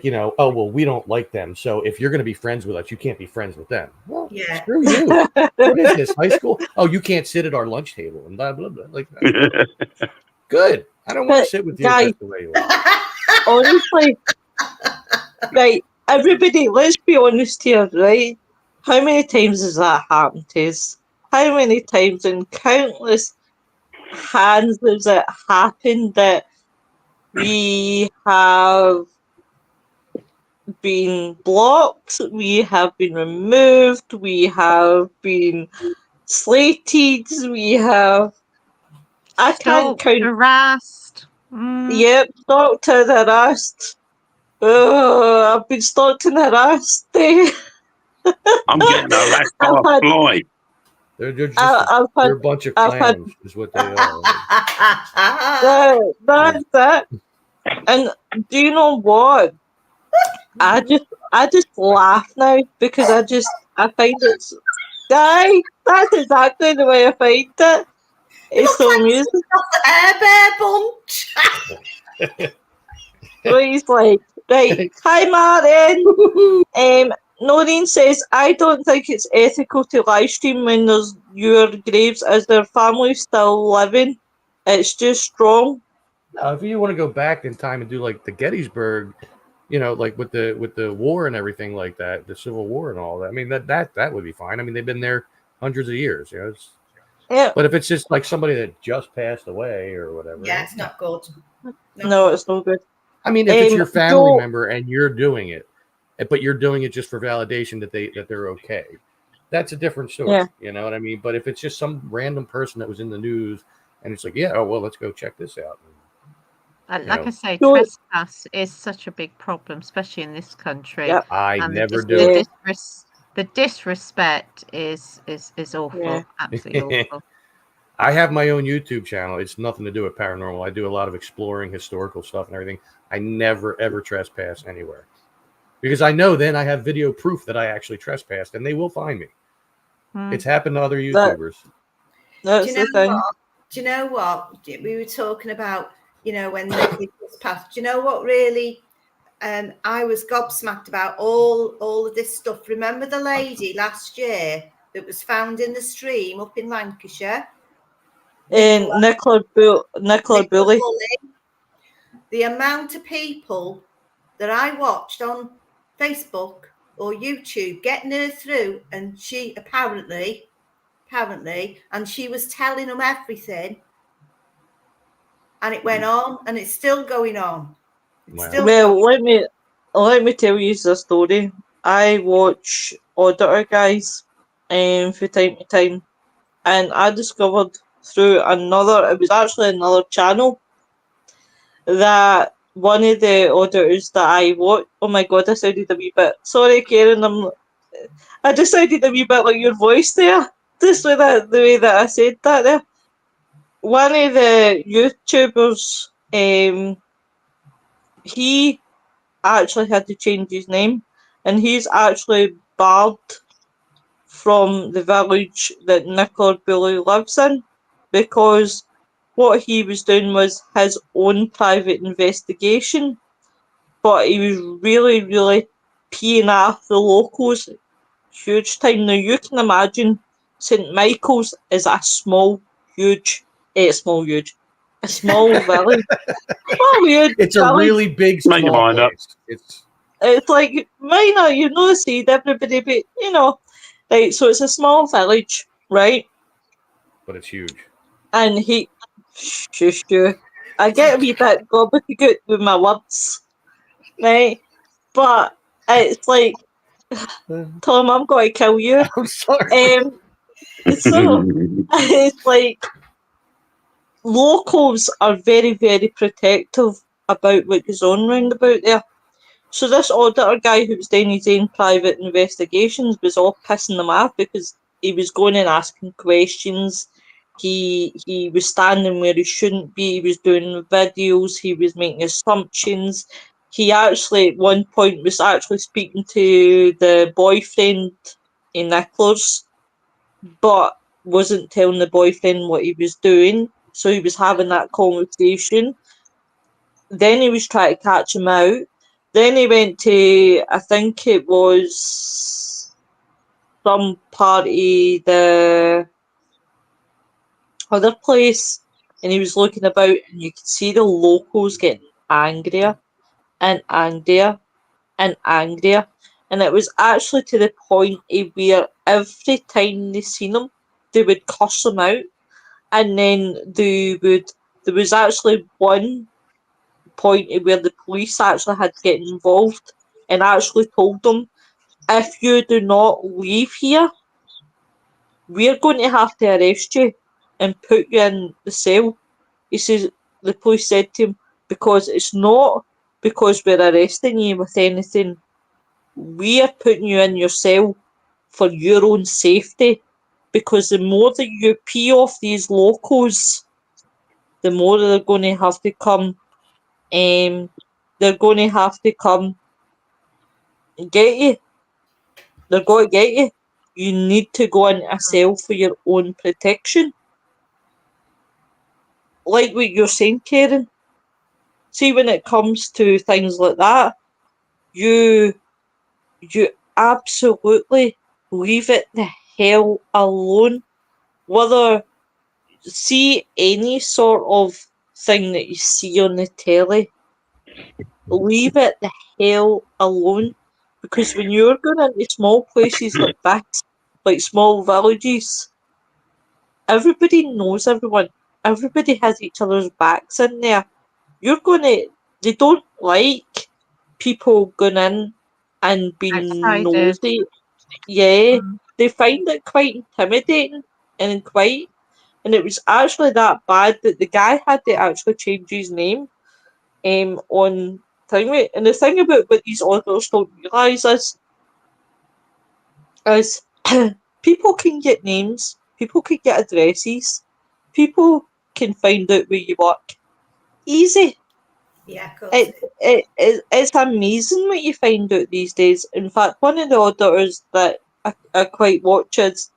you know, oh, well, we don't like them, so if you're going to be friends with us, you can't be friends with them. Well, Yeah. screw you. What is this, high school? Oh, you can't sit at our lunch table and blah, blah, blah. Like, good. I don't want to sit with you. Guys, that's the way you are. honestly, right, everybody, let's be honest here, right? How many times has that happened to us? How many times in countless hands has it happened that we have been blocked, we have been removed, we have been slated, we have... I can't count... Harassed. Yep, stalked and harassed. I've been stalked and harassed. I'm getting harassed by a fly. They're a bunch of clowns, is what they are. That's it. And do you know what? I just laugh now because I find it's... Aye, that's exactly the way I find it. It's so amusing. Air Bear bunch. So he's like, right, hi Martin. Noreen says, I don't think it's ethical to live stream when there's your graves as their family's still living. It's just strong. No, if you want to go back in time and do like the Gettysburg, you know, like with the war and everything like that, the Civil War and all that. I mean, that would be fine. I mean, they've been there hundreds of years, you know. Yeah. But if it's just like somebody that just passed away or whatever, Yeah, it's not good. No, it's no good. I mean, if it's your family member and you're doing it, but you're doing it just for validation that they're okay, that's a different story. Yeah. You know what I mean? But if it's just some random person that was in the news and it's like, yeah, oh well, let's go check this out. Like I say, trespass is such a big problem, especially in this country. Yep. I never do it. the disrespect is awful. Yeah. Absolutely awful. I have my own YouTube channel. It's nothing to do with paranormal. I do a lot of exploring historical stuff and everything. I never, ever trespass anywhere. Because I know then I have video proof that I actually trespassed, and they will find me. It's happened to other YouTubers. That's the thing. Do you know what? We were talking about, when they just passed. Do you know what really I was gobsmacked about all of this stuff? Remember the lady last year that was found in the stream up in Lancashire? Nicola Bully. The amount of people that I watched on Facebook or YouTube getting her through, and she apparently, and she was telling them everything, and it went on, and it's still going on. Let me tell you the story. I watch Auditor Guys from time to time, and I discovered through it was actually another channel, that one of the auditors that I watch, oh my god, I sounded a wee bit, sorry Karen, I just sounded a wee bit like your voice there, just with the way that I said that there. One of the YouTubers, he actually had to change his name, and he's actually barred from the village that Nicola Bully lives in, because what he was doing was his own private investigation, but he was really, really peeing off the locals huge time. Now you can imagine St. Michael's is a small village. Small, huge It's a village. really big, Make your small mind up. place. It's like minor, seed everybody, but right. So it's a small village, right? But it's huge. And shush you. I get a wee bit gobbledygook with my words, right? But it's like, Tom, I'm going to kill you. I'm sorry. So it's like locals are very, very protective about what goes on round about there. So this auditor guy who was doing his own private investigations was all pissing them off because he was going and asking questions. He was standing where he shouldn't be. He was doing videos. He was making assumptions. He actually, at one point, was actually speaking to the boyfriend in Nicola's, but wasn't telling the boyfriend what he was doing. So he was having that conversation. Then he was trying to catch him out. Then he went to, I think it was some party, the other place, and he was looking about, and you could see the locals getting angrier and angrier and angrier. And it was actually to the point where every time they seen him, they would cuss him out. And then there was actually one point where the police actually had to get involved and actually told them, if you do not leave here, we're going to have to arrest you and put you in the cell. The police said to him, because it's not because we're arresting you with anything, we are putting you in your cell for your own safety, because the more that you pee off these locals, the more they're going to have to come. They're going to have to come and get you. They're going to get you. You need to go in a cell for your own protection. Like what you're saying, Karen. See, when it comes to things like that, you absolutely leave it the hell alone. Whether see any sort of thing that you see on the telly, leave it the hell alone. Because when you're going into small places like small villages, everybody knows everyone. Everybody has each other's backs in there. They don't like people going in and being Outsiders. nosy. Yeah, they find it quite intimidating and it was actually that bad that the guy had to actually change his name on thingy. And the thing about what these auditors don't realise is, is people can get names, people can get addresses, people can find out where you work. Easy. Yeah, of course. It's amazing what you find out these days. In fact, one of the auditors that I quite watch is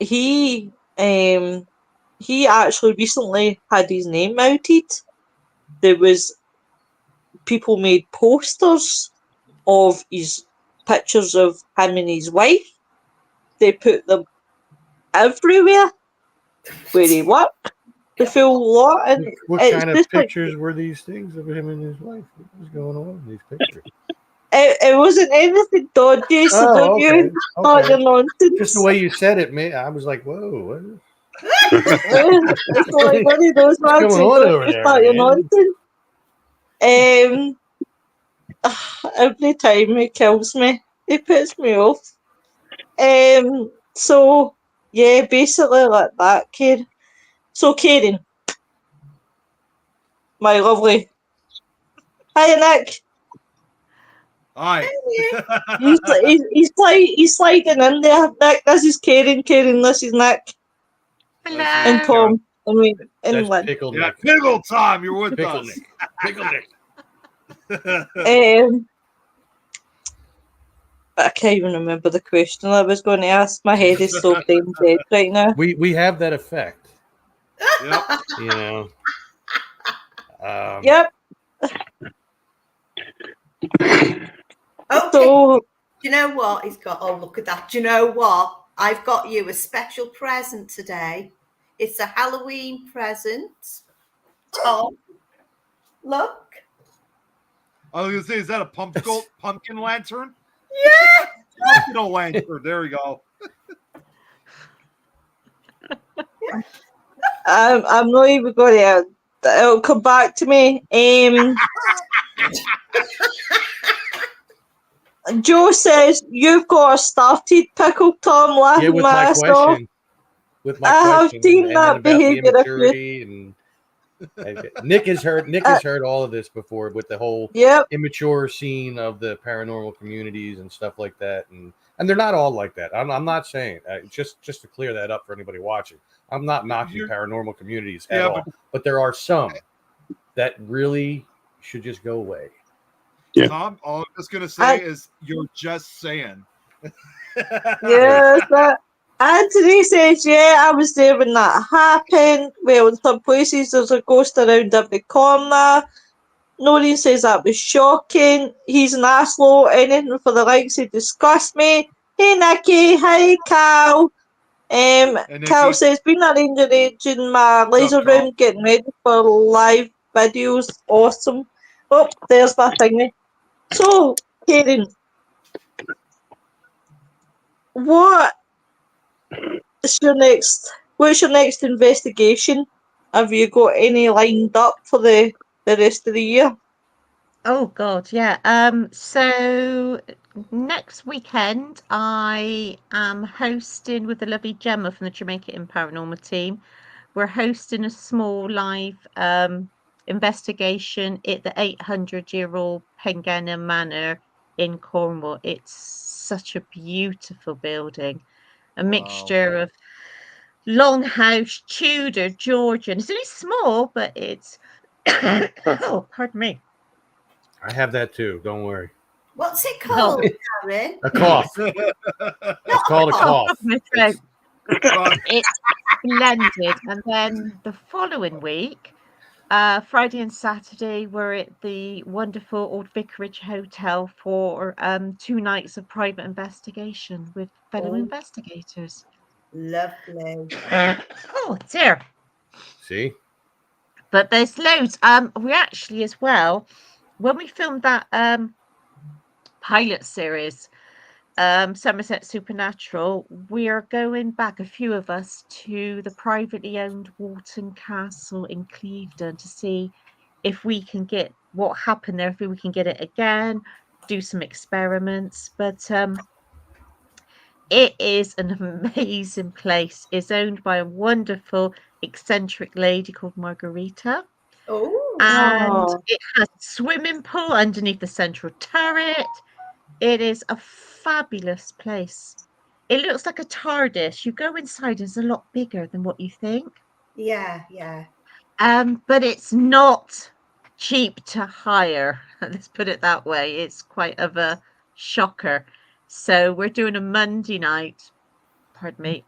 he actually recently had his name outed. There was people made posters of his pictures of him and his wife. They put them everywhere where he worked. The full lot, and What it's kind of just like pictures were these things of him and his wife? What was going on in these pictures? it wasn't anything dodgy, so don't you start your nonsense. Just the way you said it, man, I was like, "Whoa, what is It's like one of those what's ones. going on over You there, start your man?" nonsense. Every time he kills me, he puts me off. So yeah, basically like that, Karen. So Karen, my lovely. Hi, Nick. Hi. He's sliding in there. Nick, this is Karen. Karen, this is Nick. Hello. And Tom. And That's Lynn. Pickle Yeah, Nick. Pickle Tom, you're with Pickle us. Nick. Pickle Nick. I can't even remember the question I was going to ask. My head is so brain dead right now. We have that effect, Yep. you know. Yep. Okay. So Do you know what he's got? Oh, look at that. Do you know what? I've got you a special present today. It's a Halloween present. Tom, look. I was gonna say, is that a pumpkin lantern? Yeah. Pumpkin lantern. There we go. I'm not even going to. It'll come back to me. Joe says you've got a started pickle, Tom. Laughing Yeah, with my my ass off. question. With my I have question, seen and that then about the behaviour a few. immaturity and Nick has heard all of this before with the whole Yep. immature scene of the paranormal communities and stuff like that, and they're not all like that. I'm not saying just to clear that up for anybody watching. I'm not knocking paranormal communities at all, but there are some that really should just go away. Yeah. Tom, all I'm just gonna say is you're just saying. Yes, but Anthony says, yeah, I was there when that happened. Well, in some places there's a ghost around every corner. Noreen says that was shocking. He's an arsehole. Anything for the likes who disgust me. Hey, Nikki. Hi, Cal. Cal says, been arranging in my laser room, getting ready for live videos. Awesome. Oh, there's my thingy. So, Karen, what's your next investigation? Have you got any lined up for the rest of the year? Oh God, yeah. So next weekend I am hosting with the lovely Gemma from the Jamaica Inn Paranormal team. We're hosting a small live investigation at the 800-year-old Pengana Manor in Cornwall. It's such a beautiful building, a mixture of longhouse, Tudor, Georgian. It's only small, but it's oh, pardon me. I have that too. Don't worry. What's it called, Karen? A cough. It's called a cough. It's splendid. And then the following week, Friday and Saturday, we're at the wonderful Old Vicarage Hotel for 2 nights of private investigation with fellow investigators. Lovely. Oh dear. See? But there's loads. We actually as well, when we filmed that pilot series, Somerset Supernatural, we are going back, a few of us, to the privately owned Walton Castle in Clevedon to see if we can get what happened there, if we can get it again, do some experiments. But it is an amazing place. It's owned by a wonderful, eccentric lady called Margarita. Oh. And it has a swimming pool underneath the central turret. It is a fabulous place. it looks like a TARDIS. You go inside, it's a lot bigger than what you think. Yeah. But it's not cheap to hire. Let's put it that way. It's quite of a shocker. So we're doing a Monday night. Pardon me.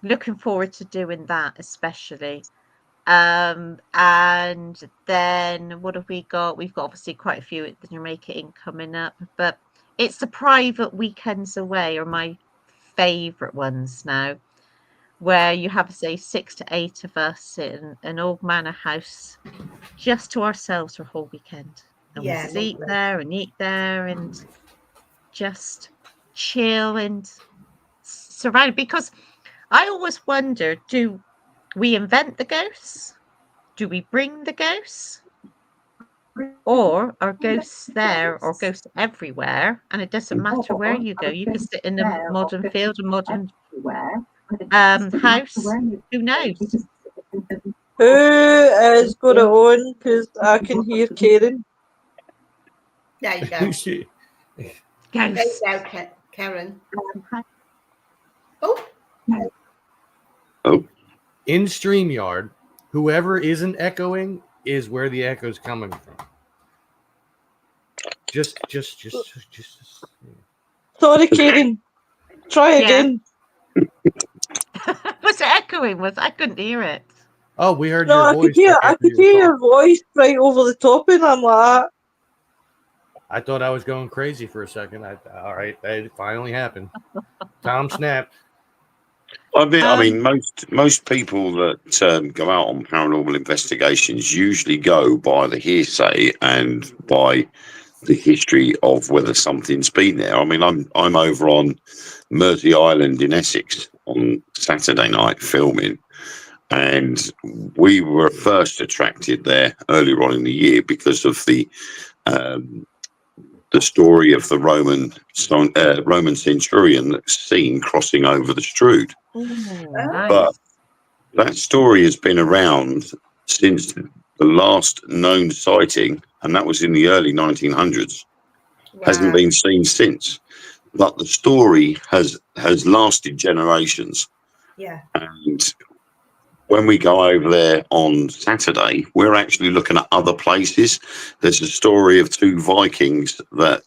Looking forward to doing that, especially. And then what have we got? We've got obviously quite a few at the Jamaica Inn coming up, but it's the private weekends away are my favourite ones now, where you have, say, 6 to 8 of us in an old manor house just to ourselves for a whole weekend. And Yeah, we sleep lovely. there and eat there and just chill and surrounded. Because I always wonder, do we invent the ghosts? Do we bring the ghosts? Or are ghosts there or ghosts everywhere? And it doesn't matter where you go. You can sit in a modern field, a modern house. Who knows? Who is going to own? Because I can hear Karin. There you go. Who's she? There you Ghosts. go, Karen. Oh, In StreamYard, whoever isn't echoing is where the echo's coming from. Just. Sorry, Karin. Try Yeah. again. Was it echoing? I couldn't hear it. Oh, we heard No, your I voice. could hear. I could hear your voice right over the top, and I'm like, I thought I was going crazy for a second. All right, it finally happened. Tom snapped. I mean, most people that go out on paranormal investigations usually go by the hearsay and by the history of whether something's been there. I mean, I'm over on Mersey Island in Essex on Saturday night filming, and we were first attracted there earlier on in the year because of the story of the Roman centurion that's seen crossing over the Strood. Nice. But that story has been around since the last known sighting, and that was in the early 1900s. Hasn't been seen since. But the story has lasted generations. Yeah. And when we go over there on Saturday, we're actually looking at other places. There's a story of 2 Vikings that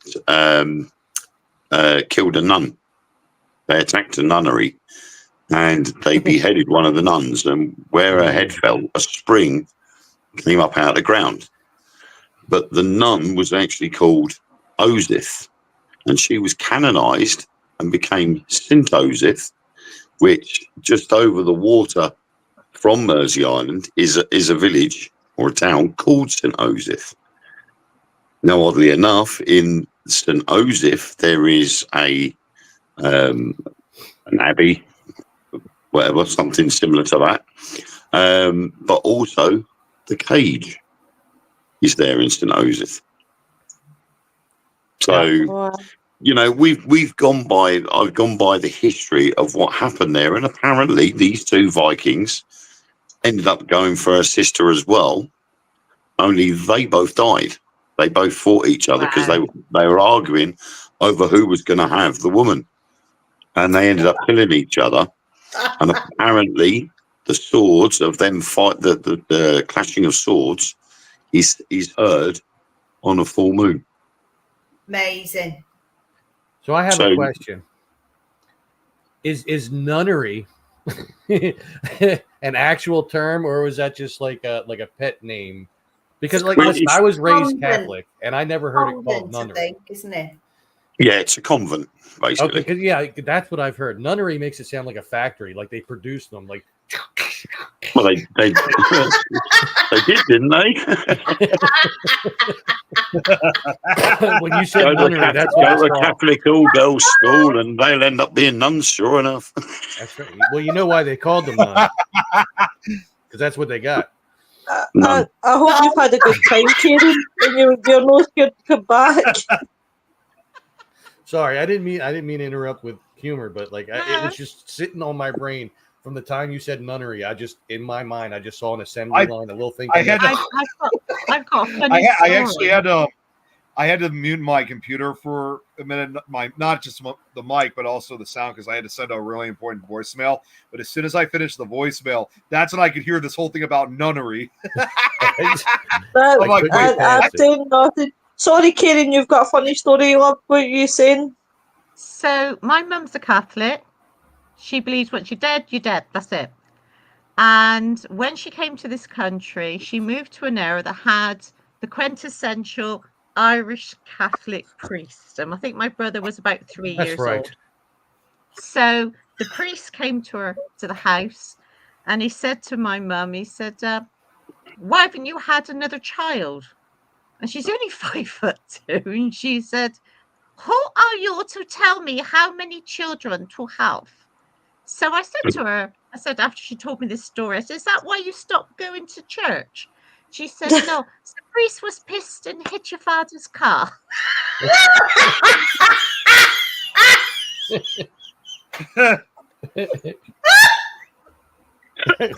killed a nun. They attacked a nunnery and they beheaded one of the nuns. And where her head fell, a spring came up out of the ground. But the nun was actually called Osith, and she was canonized and became St. Osith, which just over the water from Mersey Island is a village or a town called St. Osith. Now, oddly enough, in St. Osith, there is an abbey, whatever, something similar to that. But also the cage is there in St. Osith. So, you know, I've gone by the history of what happened there, and apparently these 2 Vikings ended up going for her sister as well. Only they both died. They both fought each other because they were arguing over who was going to have the woman, and they ended up killing each other. And apparently, the swords of them fight, the clashing of swords, is heard on a full moon. Amazing. So I have a question. Is nunnery an actual term, or was that just like a pet name? Because listen, I was raised Catholic, and I never heard it called nunnery. I think, isn't it? Yeah, it's a convent, basically. Okay, yeah, that's what I've heard. Nunnery makes it sound like a factory, like they produce them. Like, well, they did, didn't they? When you said nunnery, that's what I go to saw. a Catholic all-girls school, and they'll end up being nuns, sure enough. That's right. Well, you know why they called them nuns? Because that's what they got. I hope you've had a good time, Karin, and you're not scared to come back. Sorry, I didn't mean to interrupt with humor, but it was just sitting on my brain from the time you said nunnery. In my mind, I just saw an assembly line, a little thing. I've got a funny story. I I had to mute my computer for a minute, not just the mic, but also the sound, because I had to send a really important voicemail. But as soon as I finished the voicemail, that's when I could hear this whole thing about nunnery. I'm saying nothing. Sorry, Karen, you've got a funny story, love. What are you saying? So my mum's a Catholic. She believes once you're dead, you're dead. That's it. And when she came to this country, she moved to an area that had the quintessential Irish Catholic priest. And I think my brother was about 3 years old. So the priest came to her to the house, and he said to my mum, he said, why haven't you had another child? And she's only 5'2", and she said, who are you to tell me how many children to have? So I said to her, I said, after she told me this story, I said, is that why you stopped going to church? She said, no, the priest was pissed and hit your father's car.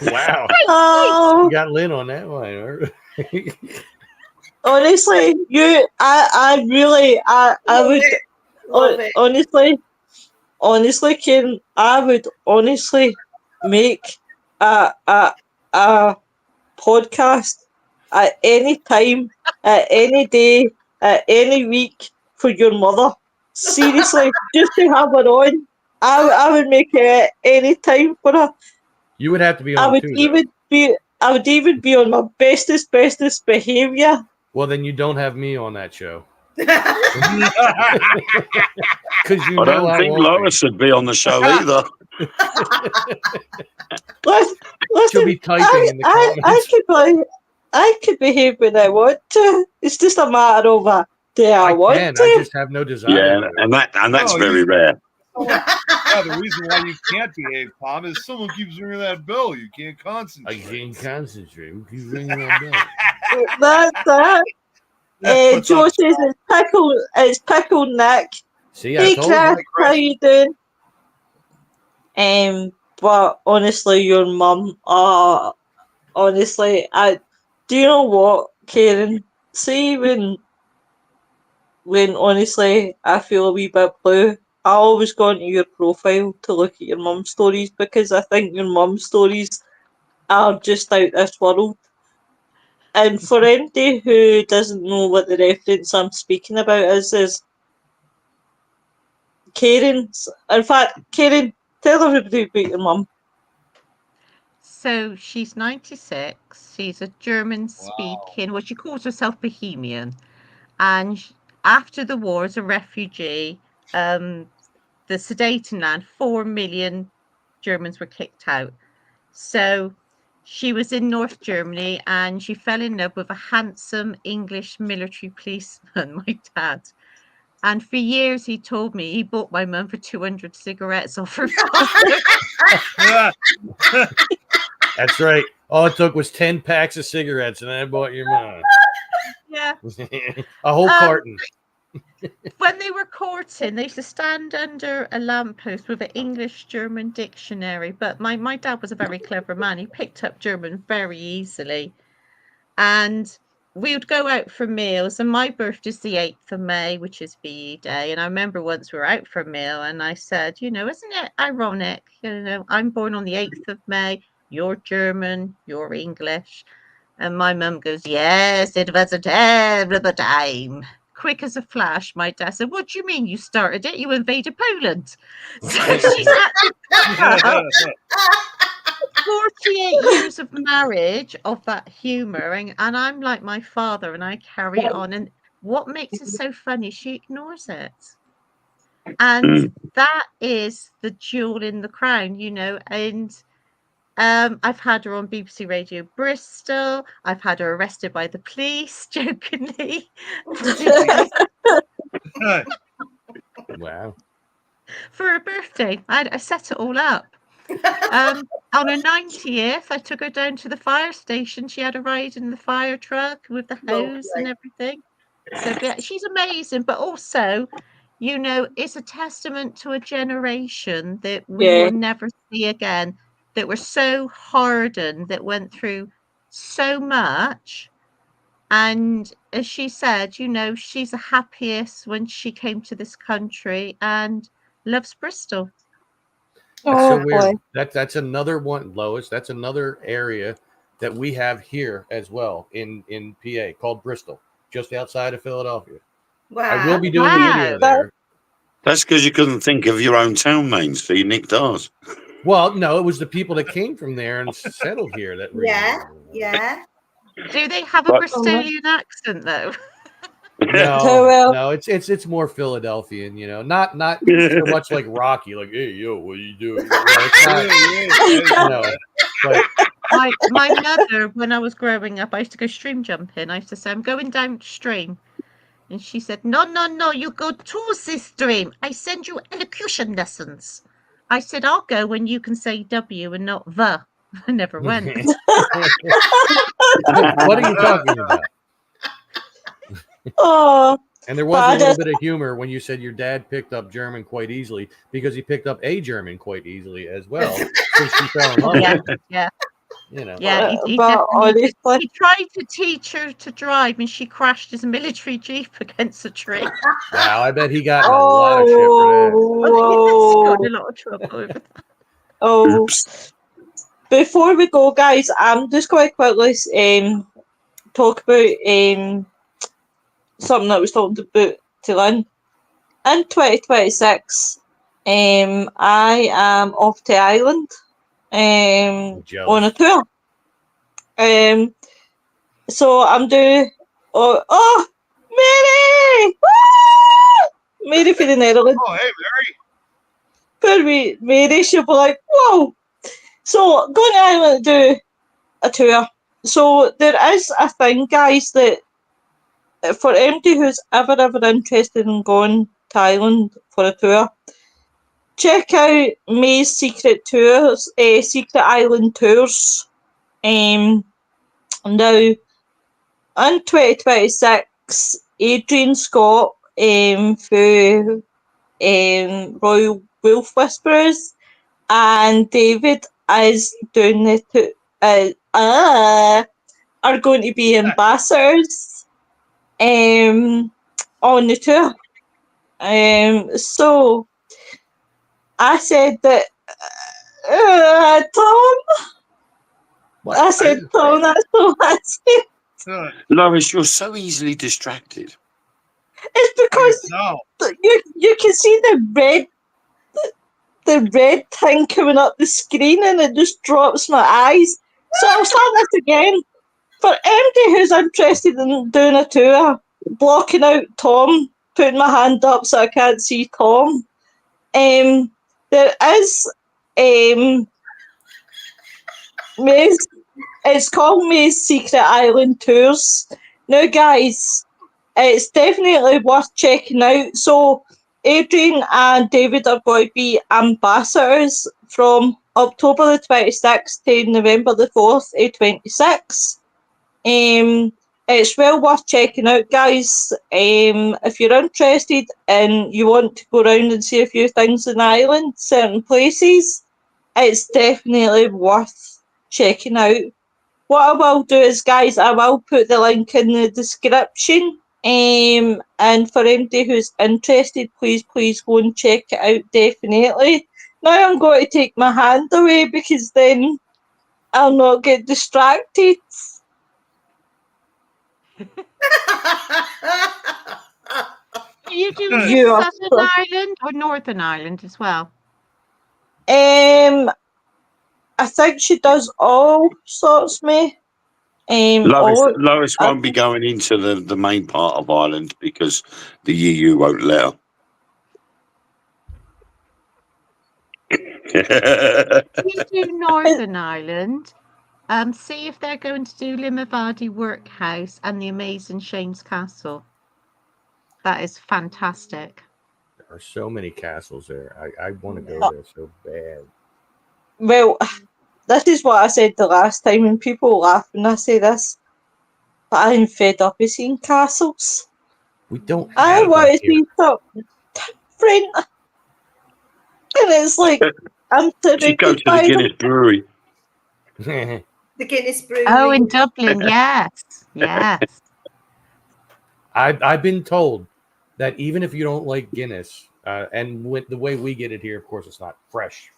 Wow. Oh, You got Lynn on that one. honestly, I would, honestly, Karen, I would honestly make a podcast at any time, at any day, at any week for your mother. Seriously, just to have her on. I would make it at any time for her. You would have to be on I would even be on my bestest behavior. Well, then you don't have me on that show. I don't think Lois would be on the show either. Listen, she'll be typing in the comments. I could behave when I want to. It's just a matter of do I want to. I just have no desire. Yeah, and that's very rare. Yeah, the reason why you can't behave, Tom, is someone keeps ringing that bell. You can't concentrate. I can't concentrate. Who keeps ringing that bell? That's that. Joe says it's pickle Nick. See, hey, Chris, how you doing? But honestly, your mum, honestly, do you know what, Karen? See, when honestly I feel a wee bit blue, I always go into your profile to look at your mum's stories, because I think your mum's stories are just out this world. And for anybody who doesn't know what the reference I'm speaking about is Karen's. In fact, Karen, tell everybody about your mum. So she's 96. She's a German-speaking, well, she calls herself Bohemian. And after the war, as a refugee, the Sudetenland, 4 million Germans were kicked out. So she was in North Germany, and she fell in love with a handsome English military policeman, my dad. And for years, he told me he bought my mum for 200 cigarettes off her father. That's right. All it took was 10 packs of cigarettes, and I bought your mom. Yeah. A whole carton. When they were courting, they used to stand under a lamppost with an English-German dictionary. But my dad was a very clever man. He picked up German very easily. And we would go out for meals. And my birthday's the 8th of May, which is VE Day. And I remember once we were out for a meal, and I said, isn't it ironic? I'm born on the 8th of May. You're German. You're English. And my mum goes, yes, it was a terrible time. Quick as a flash, my dad said, what do you mean you started it? You invaded Poland. So she's had 48 years of marriage of that humour. And I'm like my father, and I carry it on. And what makes it so funny, she ignores it. And that is the jewel in the crown, and I've had her on BBC Radio Bristol. I've had her arrested by the police, jokingly. Wow. For her birthday. I set it all up. On her 90th, I took her down to the fire station. She had a ride in the fire truck with the hose and everything. So yeah, she's amazing. But also, it's a testament to a generation that we will never see again, that were so hardened, that went through so much, And as she said, she's the happiest when she came to this country and loves Bristol. That's so Oh weird. boy. That's another one, Lois. That's another area that we have here as well in PA called Bristol, just outside of Philadelphia. Wow. I will be doing a video there. That's because you couldn't think of your own town names, so you nicked ours. Well, no, it was the people that came from there and settled here that Yeah. Do they have a Bristolian accent though? No, it's more Philadelphian, not so much like Rocky, like, hey yo, what are you doing? But my mother, when I was growing up, I used to go stream jumping. I used to say, I'm going downstream. And she said, no, you go to this stream. I send you elocution lessons. I said, I'll go when you can say W and not the. I never went. What are you talking about? Oh. And there was a little bit of humor when you said your dad picked up German quite easily, because he picked up a German quite easily as well, since she fell in love with it. Yeah. Yeah, he tried to teach her to drive, and she crashed his military jeep against a tree. Wow, I bet he got in a lot of shit for that. He got in a lot of trouble over that. Oh, before we go, guys, I'm just going to quickly talk about something that was talked about to Lynn. In 2026, I am off to Ireland on a tour. So I'm doing. Oh, Mary! Woo! Mary for the Netherlands. Oh, hey, Mary. Poor Mary, she'll be like, whoa. So going to Ireland to do a tour. So there is a thing, guys, that for anybody who's ever interested in going to Ireland for a tour, check out May's Secret Tours, Secret Island Tours. Now, in 2026, Adrian Scott for Royal Wolf Whisperers and David is doing are going to be ambassadors on the tour. So I said that Tom. What? I said Tom. That's all I said. Lois, you're so easily distracted. It's because you can see the red thing coming up the screen, and it just drops my eyes. So I'll start this again. For anybody who's interested in doing a tour, blocking out Tom, putting my hand up so I can't see Tom. There is it's called May's Secret Island Tours. Now, guys, it's definitely worth checking out. So Adrian and David are going to be ambassadors from October the 26th to November the 4th, 26. It's well worth checking out, guys. If you're interested and you want to go around and see a few things in Ireland, certain places, it's definitely worth checking out. What I will do is, guys, I will put the link in the description. And for anybody who's interested, please go and check it out, definitely. Now I'm going to take my hand away because then I'll not get distracted. Are you doing Southern Ireland or Northern Ireland as well? I think she does all sorts, May. Lois won't be going into the main part of Ireland because the EU won't let her. You do Northern Ireland. See if they're going to do Limavady Workhouse and the amazing Shane's Castle. That is fantastic. There are so many castles there. I want to go there so bad. Well, this is what I said the last time, and people laugh when I say this, but I'm fed up of seeing castles. We don't. I want to see something different, and it's like I'm You go to the Guinness Brewery. The Guinness Brewery. Oh, in Dublin, yes. I've been told that even if you don't like Guinness, and with the way we get it here, of course, it's not fresh,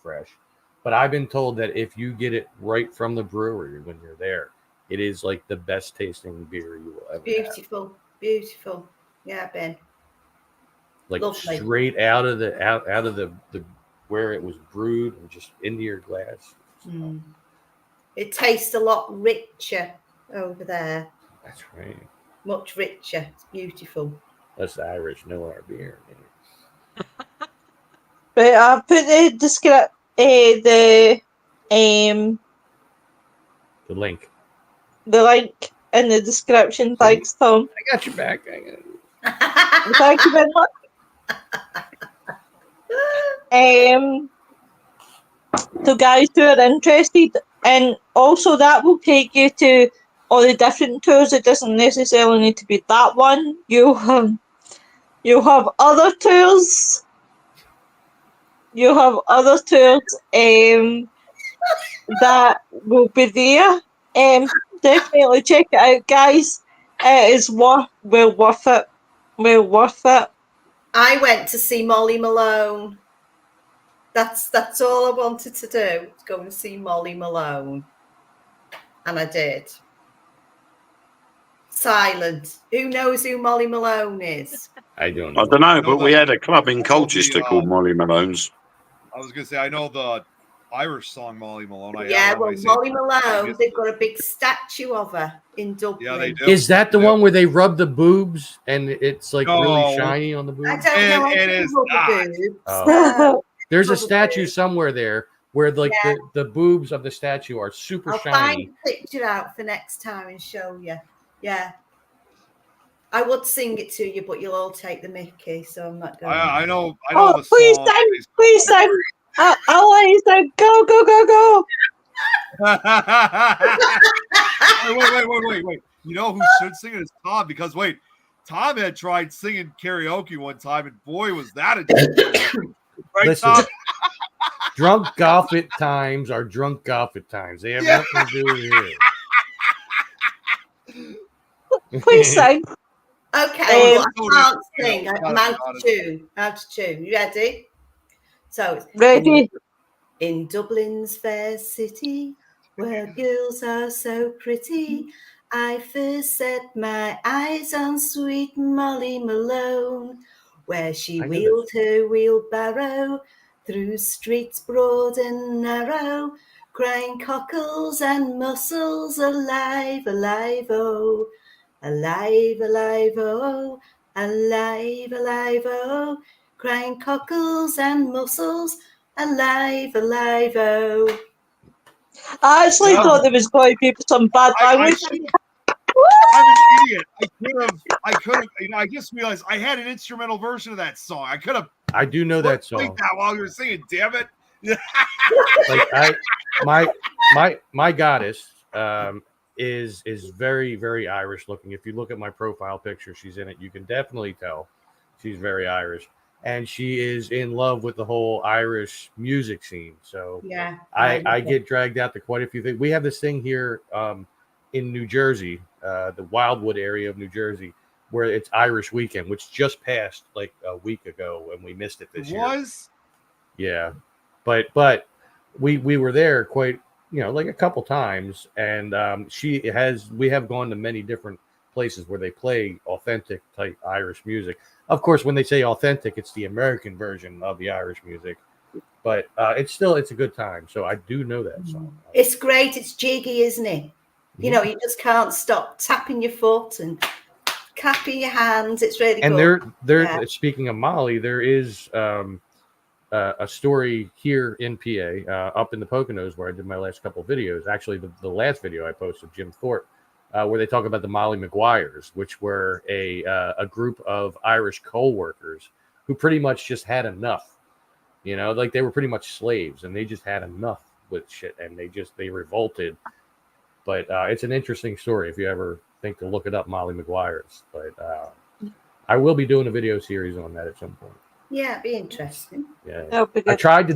but I've been told that if you get it right from the brewery when you're there, it is like the best tasting beer you will ever have. Beautiful. Yeah, Ben. Like Lovely. straight out of the where it was brewed and just into your glass. It tastes a lot richer over there. That's right. Much richer. It's beautiful. Us Irish know our beer. But I put The link. the link in the description. Thanks, Tom. I got your back. Thank you very much. So guys who are interested, and also that will take you to all the different tours. It doesn't necessarily need to be that one. You'll have other tours. You have other tours that will be there. Definitely check it out, guys. It is worth it. Well worth it. I went to see Molly Malone. That's all I wanted to do. Go and see Molly Malone. And I did. Silent. Who knows who Molly Malone is? I don't know. I don't know, but we had a club in Colchester called Molly Malone's. I was going to say, I know the Irish song Molly Malone. Molly Malone, they've got a big statue of her in Dublin. Yeah, they do. Is that the one where they rub the boobs and it's like really shiny on the boobs? I don't know. It is not. There's a statue somewhere there where like the boobs of the statue are super shiny. I'll find a picture out for next time and show you. Yeah. I would sing it to you, but you'll all take the mickey, so I'm not going. I know the song. Please sing. I want you to go, go, go, go. Wait. You know who should sing it is Tom, because Tom had tried singing karaoke one time, and boy, was that a right, listen, Tom? Drunk Goffet times are drunk Goffet times. They have nothing to do here. Please sing. Okay, I can't sing. I'm out of tune. You ready? So ready. In Dublin's fair city, where girls are so pretty, I first set my eyes on sweet Molly Malone, where she wheeled her wheelbarrow through streets broad and narrow, crying cockles and mussels, alive, alive, oh. Alive, alive, oh, alive, alive, oh, crying cockles and mussels, alive, alive, oh. I actually thought there was going to be some bad language. I'm an idiot. I could have. I just realized I had an instrumental version of that song. I could have. I do know that song. That while you were singing, damn it. My goddess is very, very Irish looking. If you look at my profile picture, she's in it. You can definitely tell she's very Irish, and she is in love with the whole Irish music scene. So yeah, I get dragged out to quite a few things. We have this thing here in New Jersey, the Wildwood area of New Jersey, where it's Irish Weekend, which just passed like a week ago, and we missed it this year. Yeah, but we were there quite. Like a couple times, and we have gone to many different places where they play authentic type Irish music. Of course, when they say authentic, it's the American version of the Irish music, but it's a good time. So I do know that song. It's great. It's jiggy, isn't it? You just can't stop tapping your foot and clapping your hands. It's really good. And speaking of Molly, there is a story here in PA, up in the Poconos, where I did my last couple of videos. Actually, the last video I posted, Jim Thorpe, where they talk about the Molly Maguires, which were a group of Irish coal workers who pretty much just had enough. Like they were pretty much slaves, and they just had enough with shit, and they revolted. But it's an interesting story if you ever think to look it up, Molly Maguires. But I will be doing a video series on that at some point. Yeah, it'd be interesting. Yeah, I tried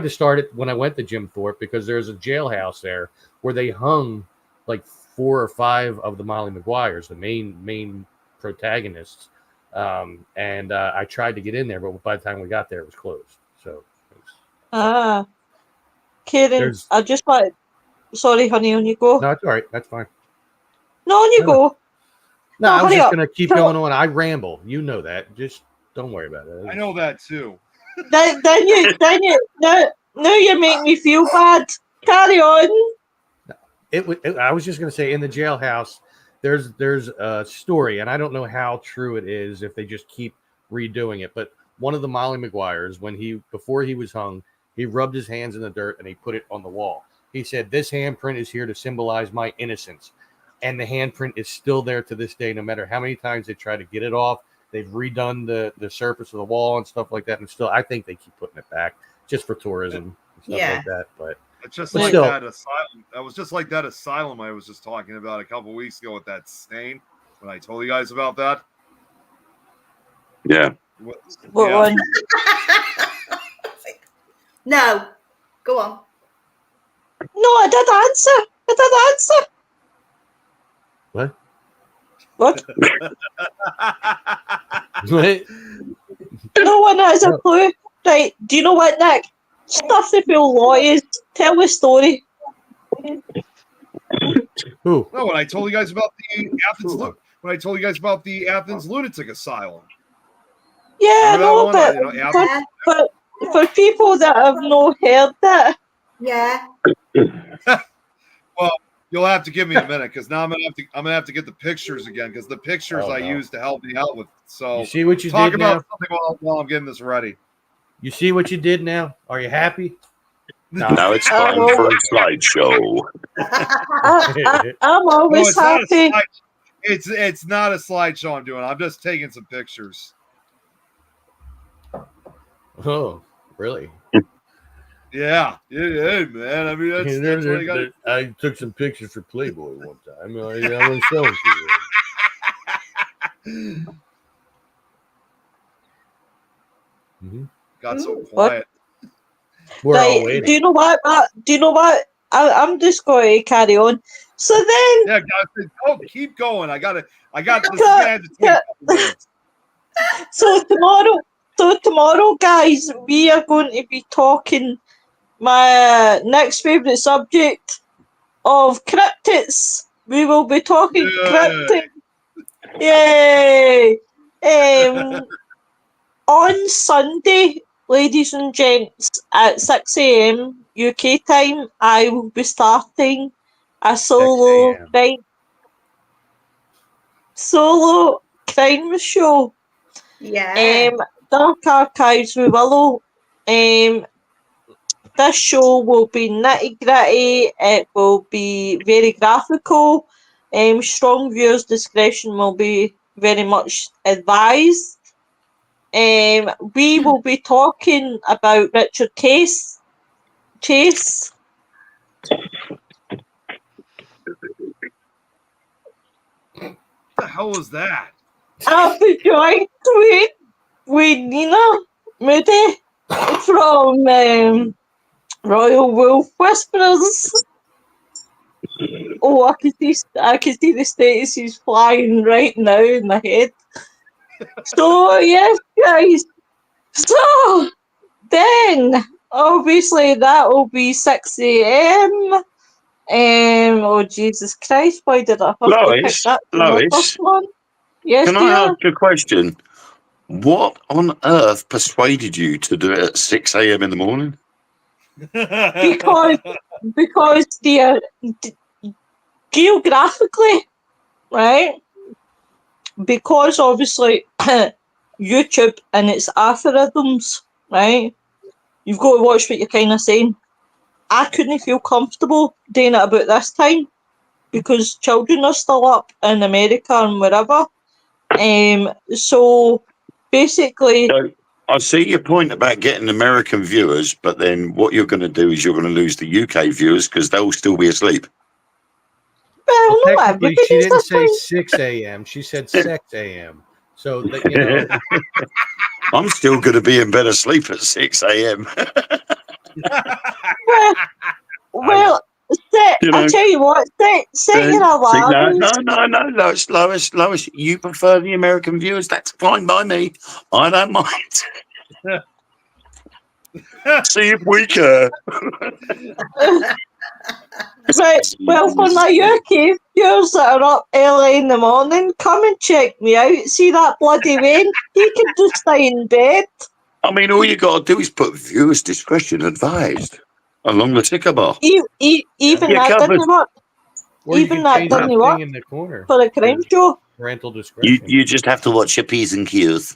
to start it when I went to Jim Thorpe, because there's a jailhouse there where they hung like 4 or 5 of the Molly Maguires, the main protagonists. And I tried to get in there, but by the time we got there, it was closed. So, Karin, I just want. Sorry, honey, on you go. No, it's all right. That's fine. No, on you go. No, I was hurry just up. going to keep going on. I ramble. You know that. Just don't worry about it. I know that too. Then you now you make me feel bad. Carry on. I was just going to say, in the jailhouse, there's a story, and I don't know how true it is if they just keep redoing it. But one of the Molly Maguires, before he was hung, he rubbed his hands in the dirt and he put it on the wall. He said, "This handprint is here to symbolize my innocence," and the handprint is still there to this day. No matter how many times they try to get it off, they've redone the surface of the wall and stuff like that, and still, I think they keep putting it back just for tourism and stuff like that. But it's just like that asylum. That was just like that asylum I was just talking about a couple weeks ago with that stain. When I told you guys about that. Yeah. What one? No, go on. No, I did answer. What? What? What? No one has a clue. Right, do you know what, Nick? Stuff the full lawyers. Tell the story. Who? No, when I told you guys about the Athens lunatic asylum. Yeah, no, but for people that have not heard that. Yeah. Well, you'll have to give me a minute because now I'm gonna have to get the pictures again because the pictures I used to help me out with. So you see what you talk did about now? something while I'm getting this ready. You see what you did now? Are you happy? No, it's time for a slideshow. I'm always happy. It's not a slideshow I'm doing. I'm just taking some pictures. Oh, really? Yeah, man. I mean, that's what you got. I took some pictures for Playboy one time. I was showing to you. Got so quiet. We're all waiting. Do you know what? I'm just going to carry on. So then, yeah, guys, keep going. I got this. So tomorrow, guys, we are going to be talking my next favourite subject of cryptids. We will be talking cryptids. Yay! On Sunday, ladies and gents, at 6 a.m. UK time, I will be starting a solo crime show. Yeah. Dark Archives with Willow. This show will be nitty gritty. It will be very graphical. Strong viewers' discretion will be very much advised. We will be talking about Richard Chase. What the hell was that? I'll be joined with Nina Moody from Royal Wolf Whisperers. Oh, I can see the statuses flying right now in my head. So yes, guys. So then, obviously, that will be 6 a.m. Oh Jesus Christ! Why did I have to pick that for the first one? Yes, can I ask a question? What on earth persuaded you to do it at 6 a.m. in the morning? Because dear, geographically, right? Because obviously YouTube and its algorithms, right? You've got to watch what you're kind of saying. I couldn't feel comfortable doing it about this time because children are still up in America and wherever. So basically, I see your point about getting American viewers, but then what you're going to do is you're going to lose the UK viewers because they'll still be asleep. Well, no, technically, she didn't say 6 a.m. She said 6 a.m. So that, you know, I'm still going to be in bed asleep at 6 a.m. well, I tell you what, set your alarms. Lois. You prefer the American viewers? That's fine by me. I don't mind. See if we care. Right, well, for my UK viewers that are up early in the morning, come and check me out. See that bloody rain? He can just stay in bed. I mean, all you got to do is put viewers' discretion advised along the ticker bar. Even You're that covered. didn't work. Or you Even can that change didn't the work thing in the corner. for a crime show. Parental discretion. You just have to watch your P's and Q's.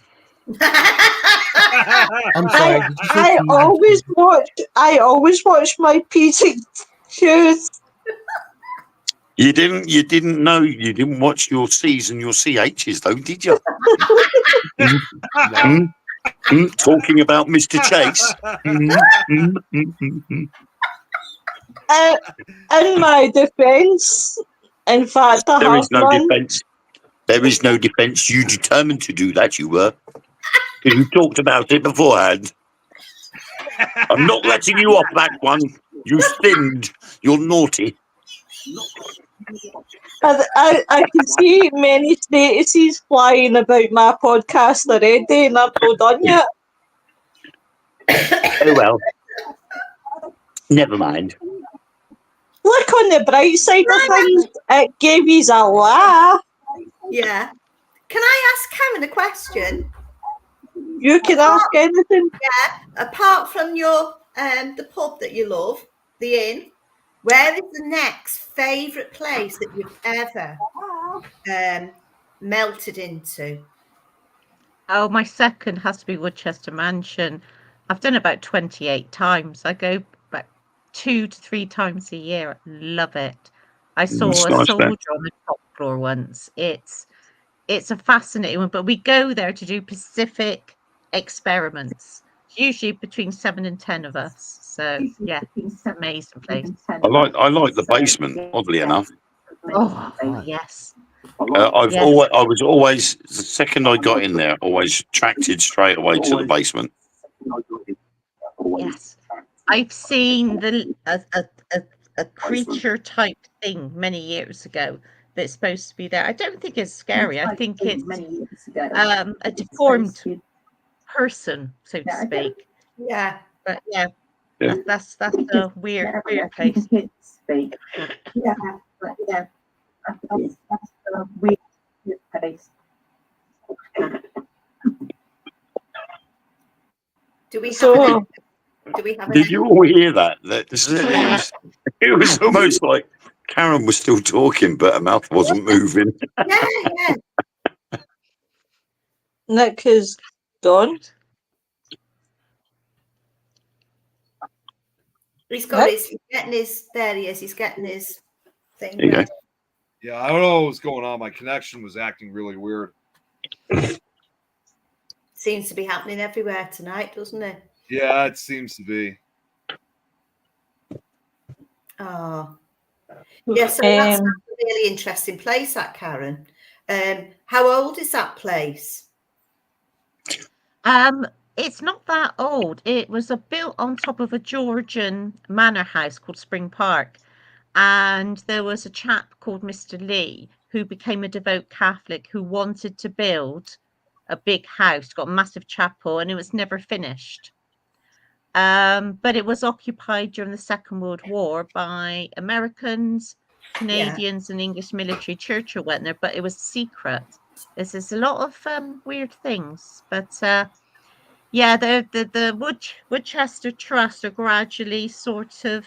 I'm sorry. Did you say I always watch my P's and Q's. You didn't know you didn't watch your C's and your CH's though, did you? Talking about Mr. Chase. In my defence, in fact, I There have is no one. defence. There is no defence. You determined to do that, you were. Because you talked about it beforehand. I'm not letting you off that one. You sinned. You're naughty. I can see many statuses flying about my podcast already, and I've not done yet. Oh well. Never mind. Look on the bright side of things, it gave you a laugh. Yeah. Can I ask Karen a question? You can ask anything. Yeah. Apart from your the pub that you love, the inn, where is the next favourite place that you've ever melted into? Oh, my second has to be Woodchester Mansion. I've done about 28 times. I go about 2 to 3 times a year. Love it. I saw It's a nice soldier there. on the top floor once. It's a fascinating one, but we go there to do Pacific experiments. Usually between 7 and 10 of us. So yeah, it's an amazing place. I like the basement, oddly enough. Oh yes. I was always the second I got in there, always attracted straight away to the basement. Yes, I've seen a creature type thing many years ago that's supposed to be there. I don't think it's scary. I think it's a deformed person, so to speak. Yeah. But yeah, that's a weird place. Yeah, but yeah, that's a weird place. Do we have So, Did you all hear that? It was almost like Karen was still talking, but her mouth wasn't moving. Yeah. Nick is done. He's got his getting his there he is, he's getting his thing. There you go. Yeah, I don't know what was going on. My connection was acting really weird. Seems to be happening everywhere tonight, doesn't it? Yeah, it seems to be. Oh. Yeah, so that's a really interesting place, that Karen. How old is that place? It's not that old. It was built on top of a Georgian manor house called Spring Park. And there was a chap called Mr. Lee who became a devout Catholic who wanted to build a big house, got a massive chapel, and it was never finished. But it was occupied during the Second World War by Americans, Canadians, and English military. Churchill went there, but it was secret. There's a lot of weird things, but yeah, the Woodchester Trust are gradually sort of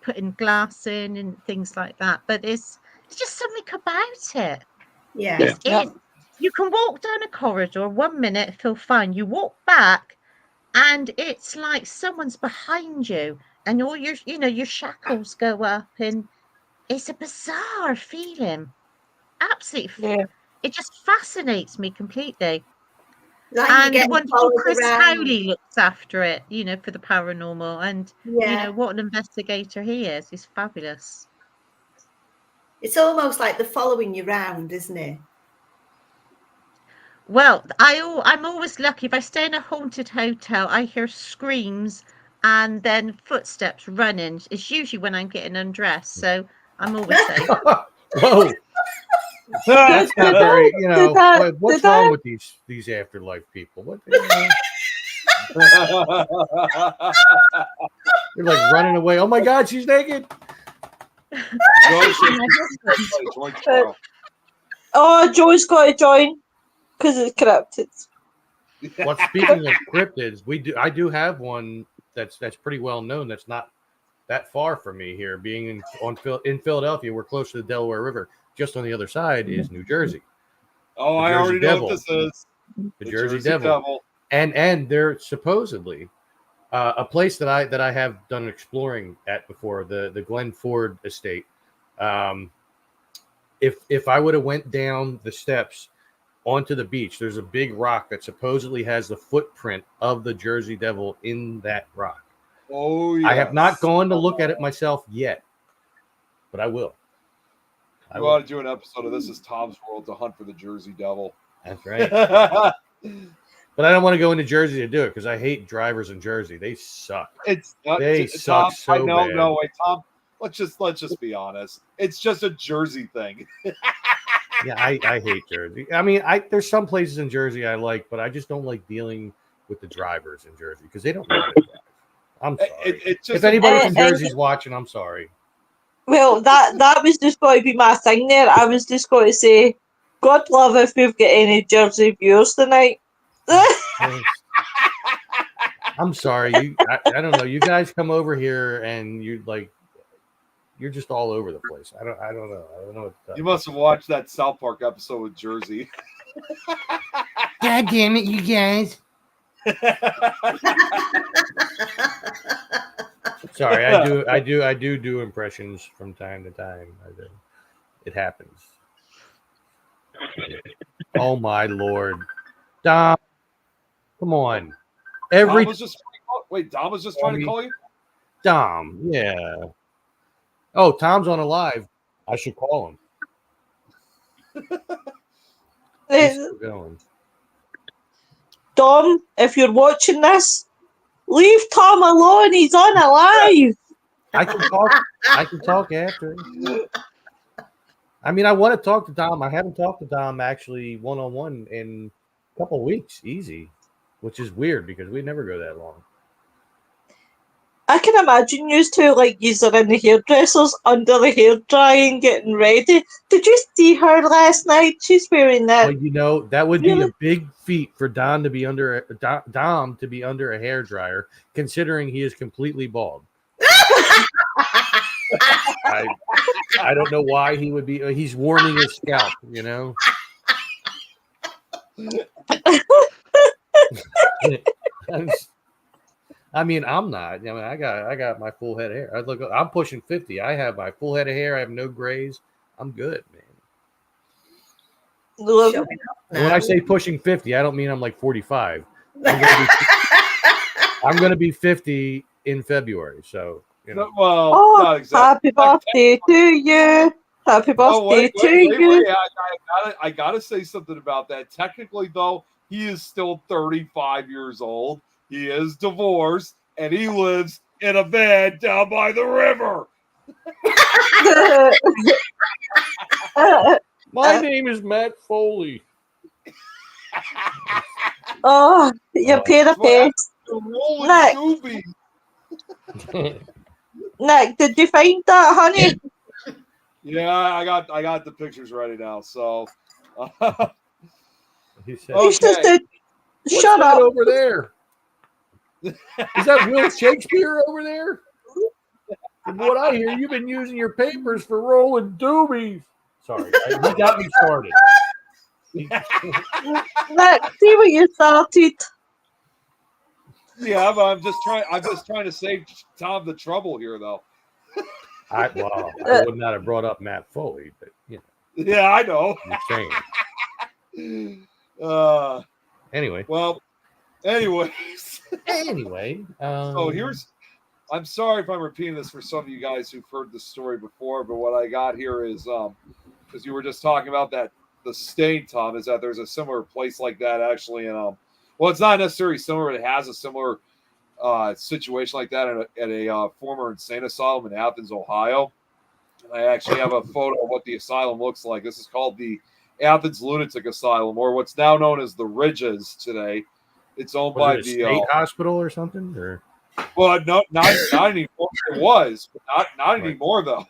putting glass in and things like that. But it's just something about it. Yeah. You can walk down a corridor 1 minute, feel fine. You walk back, and it's like someone's behind you, and all your shackles go up, and it's a bizarre feeling. Absolutely, it just fascinates me completely. Like and the wonderful Chris Howley looks after it, for the paranormal, and what an investigator he is. He's fabulous. It's almost like they're following you round, isn't it? Well, I'm always lucky. If I stay in a haunted hotel, I hear screams and then footsteps running. It's usually when I'm getting undressed, so I'm always safe. Whoa, that's not very. You know, what's did wrong with these afterlife people? What? They're like running away. Oh my God, she's naked. Joe's got to join because it's corrupted. Well, speaking of cryptids, I do have one that's pretty well known. That's not that far from me here. Being in Philadelphia, we're close to the Delaware River. Just on the other side is New Jersey. Oh, I already know what this is. The Jersey Devil. And they're supposedly a place that I have done exploring at before, the Glen Ford estate. If I would have went down the steps onto the beach, there's a big rock that supposedly has the footprint of the Jersey Devil in that rock. Oh, yeah. I have not gone to look at it myself yet, but I will. I want to do an episode of This Is Tom's World to hunt for the Jersey Devil. That's right. But I don't want to go into Jersey to do it because I hate drivers in Jersey. They suck. They suck so bad. No, wait, Tom. Let's just be honest. It's just a Jersey thing. Yeah, I hate Jersey. I mean, there's some places in Jersey I like, but I just don't like dealing with the drivers in Jersey because they don't know how to drive. I'm sorry. If anybody from Jersey's watching, I'm sorry. Well, that was just going to be my thing there. I was just going to say, God love if we've got any Jersey viewers tonight. I'm sorry. I don't know. You guys come over here and you're just all over the place. I don't know. I don't know. You must have watched that South Park episode with Jersey. God damn it, you guys. Sorry, I do impressions from time to time. It happens. Oh my Lord. Dom, come on. Dom was just trying to call you? Dom, yeah. Oh, Tom's on a live. I should call him. He's still going. Dom, if you're watching this, leave Tom alone. He's on a live. I can talk after. I mean, I want to talk to Dom. I haven't talked to Dom actually one-on-one in a couple of weeks, easy, which is weird because we never go that long. I can imagine you two like you are in the hairdressers under the hair drying, getting ready. Did you see her last night? She's wearing that. Well, you know, that would be a big feat for Dom to be under a hair dryer, considering he is completely bald. I don't know why he would be. He's warming his scalp, you know. I mean, I'm not. I mean, I got my full head of hair. I'm pushing 50. I have my full head of hair. I have no grays. I'm good, man. When I say pushing 50, I don't mean I'm like 45. I'm going to be 50 in February. So, you know. Well, not exactly. Happy birthday to you. Happy birthday to you. I gotta say something about that. Technically, though, he is still 35 years old. He is divorced, and he lives in a van down by the river. My name is Matt Foley. Oh, you paid a pest. Nick, did you find that, honey? Yeah, I got the pictures ready now. So, he said, okay. Shut up over there. Is that Will Shakespeare over there? From what I hear, you've been using your papers for rolling doobies. Sorry, he got me started. Nick, see what you started. Yeah, but I'm just trying to save Tom the trouble here, though. I would not have brought up Matt Foley, but you know. Yeah, I know. I'm saying. Anyway. Well. Anyways. So I'm sorry if I'm repeating this for some of you guys who've heard the story before, but what I got here is because you were just talking about that the stain, Tom, is that there's a similar place like that actually in well, it's not necessarily similar, but it has a similar situation like that at a former insane asylum in Athens, Ohio. I actually have a photo of what the asylum looks like. This is called the Athens Lunatic Asylum, or what's now known as the Ridges today. It's owned by Was it a the state hospital or something? Or well, no, not anymore. It was, but not Right. anymore though,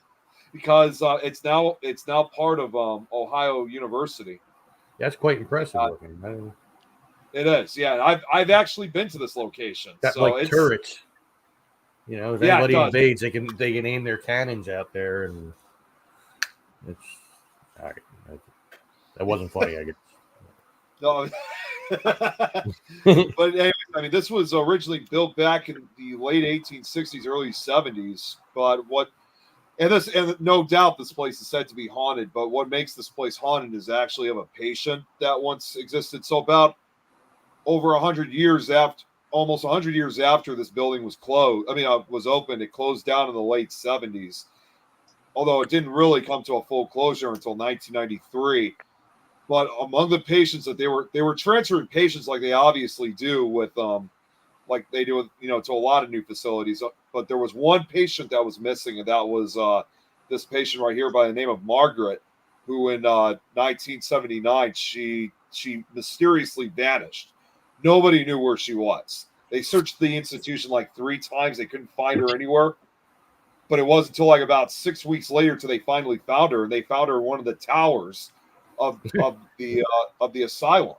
because it's now part of Ohio University. that's quite impressive looking. I don't, It is, yeah. I've actually been to this location. got So like it's turrets. You know, if Yeah, it anybody does. invades, they can aim their cannons out there, and it's all right. That wasn't funny, I guess. no. But anyway, I mean, this was originally built back in the late 1860s, early 70s. And no doubt this place is said to be haunted. But what makes this place haunted is actually of a patient that once existed. So about over 100 years after, almost 100 years after this building was closed, was opened, it closed down in the late 70s. Although it didn't really come to a full closure until 1993. But among the patients that they were transferring patients like they obviously do with like they do with, to a lot of new facilities. But there was one patient that was missing, and that was this patient right here by the name of Margaret, who in 1979 she mysteriously vanished. Nobody knew where she was. They searched the institution like 3 times. They couldn't find her anywhere. But it wasn't until like about 6 weeks later till they finally found her, and they found her in one of the towers of the asylum.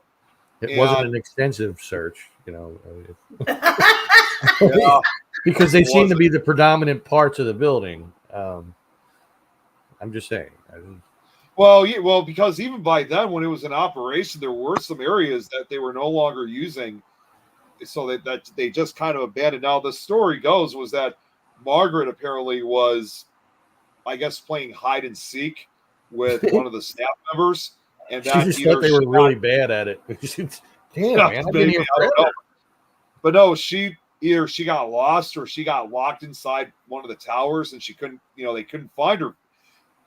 It wasn't an extensive search, you know, Yeah. because they It seem to wasn't. be the predominant parts of the building. I'm just saying. Well, because even by then, when it was in operation, there were some areas that they were no longer using, so that they just kind of abandoned. Now, the story goes was that Margaret apparently was, I guess, playing hide and seek with one of the staff members, and She that just either thought they were really bad at it. Damn, man, I've been maybe, here I don't forever. know. But no, either she got lost or she got locked inside one of the towers, and she couldn't, they couldn't find her.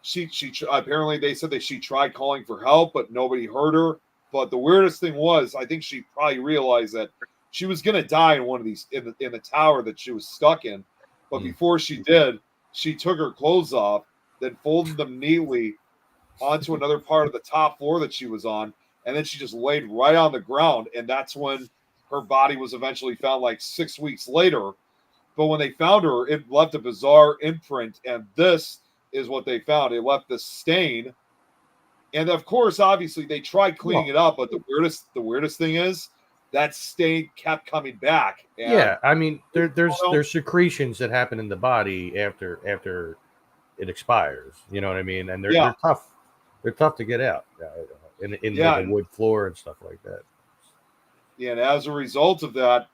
She apparently they said that she tried calling for help, but nobody heard her. But the weirdest thing was, I think she probably realized that she was going to die in one of these in the tower that she was stuck in. But before she did, she took her clothes off, then folded them neatly onto another part of the top floor that she was on, and then she just laid right on the ground. And that's when her body was eventually found, like 6 weeks later. But when they found her, it left a bizarre imprint, and this is what they found. It left this stain, and of course, obviously, they tried cleaning it up. But the weirdest thing is that stain kept coming back. And yeah, I mean, there's secretions that happen in the body after it expires. You know what I mean? And they're tough. They're tough to get out in the wood floor and stuff like that. Yeah, and as a result of that,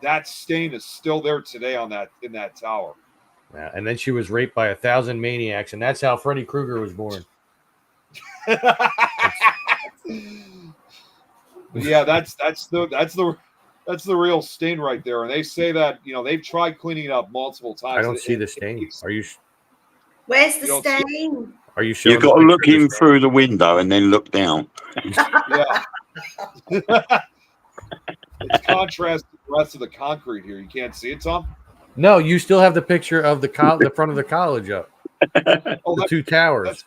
that stain is still there today in that tower. Yeah, and then she was raped by 1,000 maniacs, and that's how Freddy Krueger was born. Yeah, that's the real stain right there. And they say that they've tried cleaning it up multiple times. I don't see the stain. Are you? Where's the stain? Are you sure? You've got to look in through the window and then look down. Yeah. It's contrast to the rest of the concrete here. You can't see it, Tom? No, you still have the picture of the front of the college up. The 2 towers.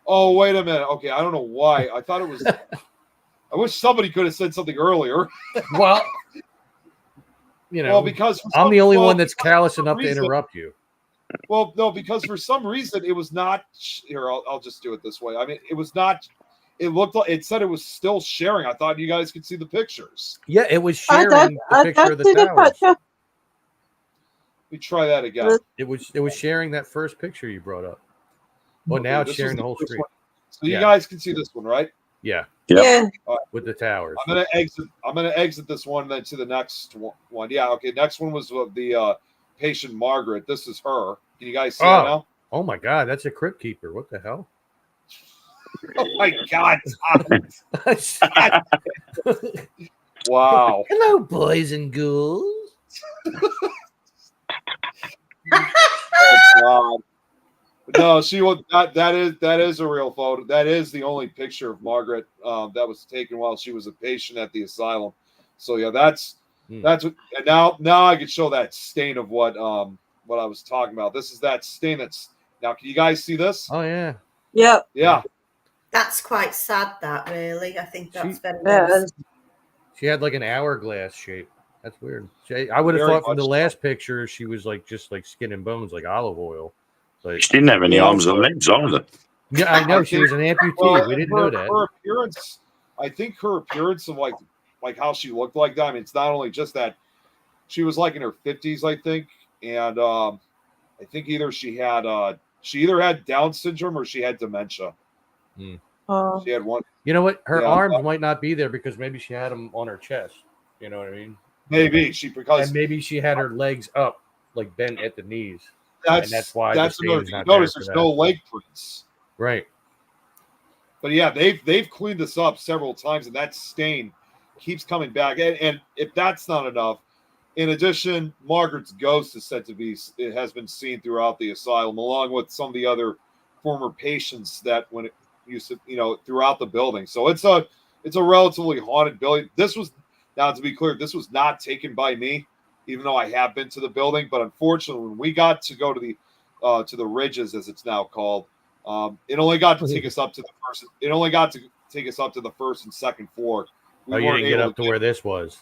Oh, wait a minute. Okay, I don't know why. I thought it was. I wish somebody could have said something earlier. Well, because I'm the only one that's callous enough to interrupt you. Well, no, because for some reason it was not here. I'll just do it this way. I mean, it was not. It looked like it said it was still sharing. I thought you guys could see the pictures. Yeah, it was sharing the picture of the towers. Let me try that again. It was sharing that first picture you brought up. Well, now it's sharing the whole screen. So you guys can see this one, right? Yeah. Yeah. Right. With the towers. I'm gonna exit this one, then to the next one. Yeah. Okay. Next one was the patient Margaret. This is her. Can you guys see her now? Oh my God, that's a crypt keeper. What the hell? Oh my God. Wow. Hello, boys and ghouls. Oh God. No, that is a real photo. That is the only picture of Margaret that was taken while she was a patient at the asylum. So yeah, that's That's what. And now I can show that stain of what I was talking about. This is that stain that's now. Can you guys see this? Oh yeah. Yep. Yeah. That's quite sad. That really, I think that's very. Yeah, She had like an hourglass shape. That's weird. I would have Very thought from the much last picture she was like just like skin and bones, like olive oil. But She didn't have any arms or legs either. yeah, I know she was an amputee. Well, We didn't know that. Her appearance, I think her appearance of like how she looked like that. I mean, it's not only just that she was like in her 50s, I think, and I think she either had Down syndrome or she had dementia. She had one. You know what? Her arms might not be there because maybe she had them on her chest. You know what I mean? Maybe and maybe she had her legs up, like bent at the knees. That's why another thing you notice. There's no leg prints. Right. But yeah, they've cleaned this up several times, and that stain keeps coming back. And if that's not enough, in addition, Margaret's ghost is said to be. It has been seen throughout the asylum, along with some of the other former patients that when it used to, throughout the building. So it's a relatively haunted building. This was, now to be clear, this was not taken by me, even though I have been to the building. But unfortunately, when we got to go to the Ridges, as it's now called, it only got to take us up to the first. It only got to take us up to the first and second floor. You didn't get up to where this was.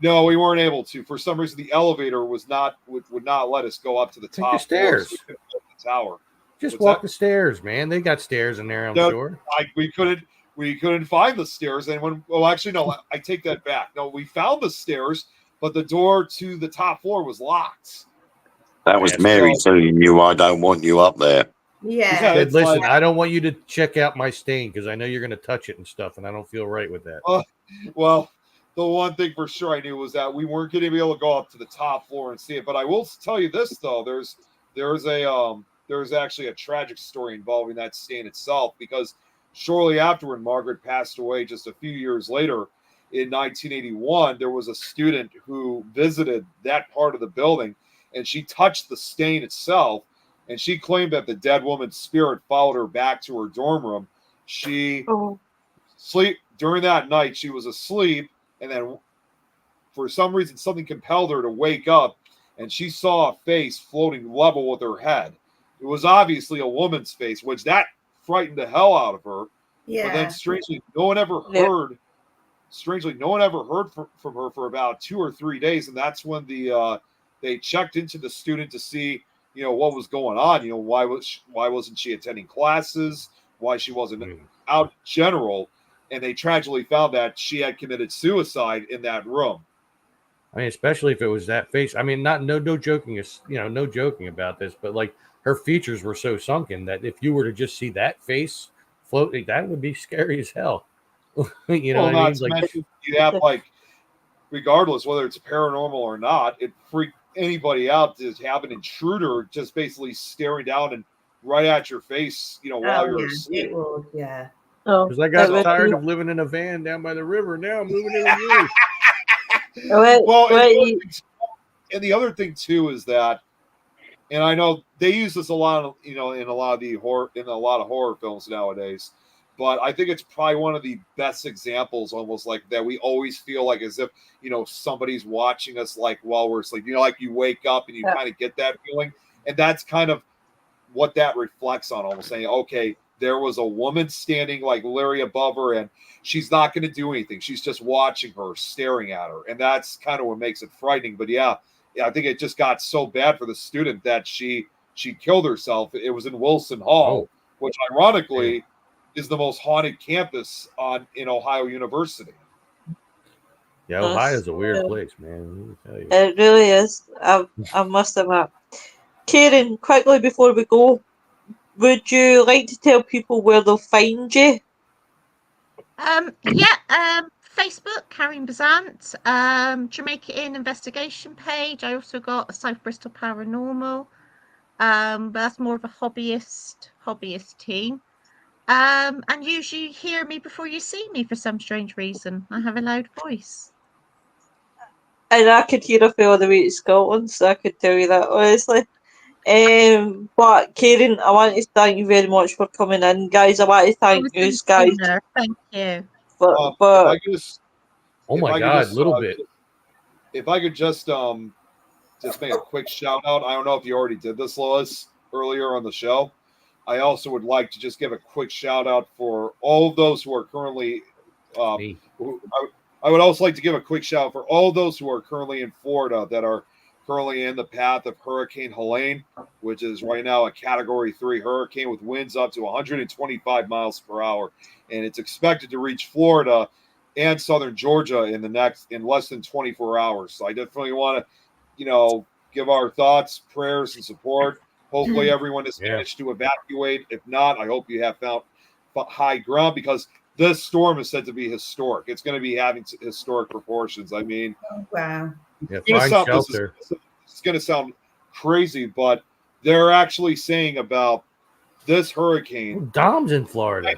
No, we weren't able to. For some reason, the elevator would not let us go up to the top. The stairs. So we couldn't go up the tower. Just walk the stairs, man. They got stairs in there, I'm sure. We couldn't find the stairs. And actually, no, I take that back. No, we found the stairs, but the door to the top floor was locked. That was Mary telling you, I don't want you up there. Yeah. Listen, I don't want you to check out my stain because I know you're going to touch it and stuff, and I don't feel right with that. Well, the one thing for sure I knew was that we weren't going to be able to go up to the top floor and see it. But I will tell you this, though. There's actually a tragic story involving that stain itself, because shortly after, when Margaret passed away just a few years later in 1981, there was a student who visited that part of the building, and she touched the stain itself, and she claimed that the dead woman's spirit followed her back to her dorm room. During that night, she was asleep, and then for some reason, something compelled her to wake up, and she saw a face floating level with her head. It was obviously a woman's face, which that frightened the hell out of her. Yeah. But then, strangely, no one ever heard from her for about 2 or 3 days, and that's when they checked into the student to see, what was going on. Why wasn't she attending classes? Why she wasn't out in general? And they tragically found that she had committed suicide in that room. I mean, especially if it was that face. I mean, no joking, no joking about this, but like her features were so sunken that if you were to just see that face floating, that would be scary as hell. You know what I mean? Like, you have regardless whether it's paranormal or not, it freaked anybody out to have an intruder just basically staring down and right at your face, while you're asleep. It would, yeah. Because I got tired of living in a van down by the river. Now I'm moving in with you. And the other thing too is that, and I know they use this a lot, in a lot of horror films nowadays, but I think it's probably one of the best examples, almost like that. We always feel like as if somebody's watching us, like while we're asleep. Like you wake up and you kind of get that feeling, and that's kind of what that reflects on. Almost saying, okay, there was a woman standing like Larry above her, and she's not going to do anything. She's just watching her, staring at her. And that's kind of what makes it frightening. But yeah, I think it just got so bad for the student that she killed herself. It was in Wilson Hall, which ironically is the most haunted campus in Ohio University. Yeah, Ohio's a weird place, man. Let me tell you. It really is. I must admit. Karin, quickly before we go, would you like to tell people where they'll find you? Facebook, Karin Beasant, Jamaica Inn investigation page. I also got a South Bristol Paranormal, but that's more of a hobbyist team. And usually you hear me before you see me for some strange reason. I have a loud voice. And I could hear her all the way to Scotland, so I could tell you that honestly. But Karin, I want to thank you very much for coming in, guys. I want to thank you guys. Thank you. But oh my God, little bit. if I could just make a quick shout out. I don't know if you already did this, Lois, earlier on the show. I also would like to just give a quick shout out for all of those who are currently. I would also like to give a quick shout out for all those who are currently in Florida that are currently in the path of Hurricane Helene, which is right now a Category 3 hurricane with winds up to 125 miles per hour, and it's expected to reach Florida and southern Georgia in less than 24 hours. So I definitely want to, give our thoughts, prayers, and support. Hopefully everyone has managed to evacuate. If not, I hope you have found high ground, because this storm is said to be historic. It's going to be having historic proportions. I mean, wow. Find shelter. It's going to sound crazy, but they're actually saying about this hurricane. Dom's in Florida.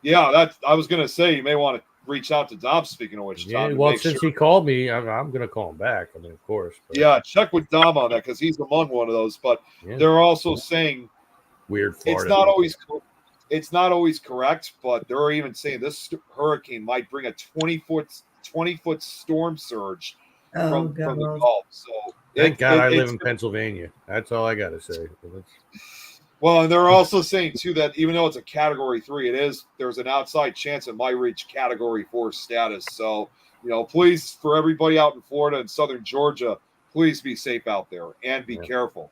Yeah, I was going to say, you may want to reach out to Dom, speaking of which. Yeah, well, since he called me, I'm going to call him back. I mean, of course. But. Yeah, check with Dom on that, because he's among one of those. But they're also saying weird Florida. It's not always correct, but they're even saying this hurricane might bring a 20-foot storm surge from the Gulf. So thank God I live in Pennsylvania. That's all I got to say. Well, and they're also saying too that even though it's a Category 3, there's an outside chance it might reach Category 4 status. So, please, for everybody out in Florida and southern Georgia, please be safe out there and be careful.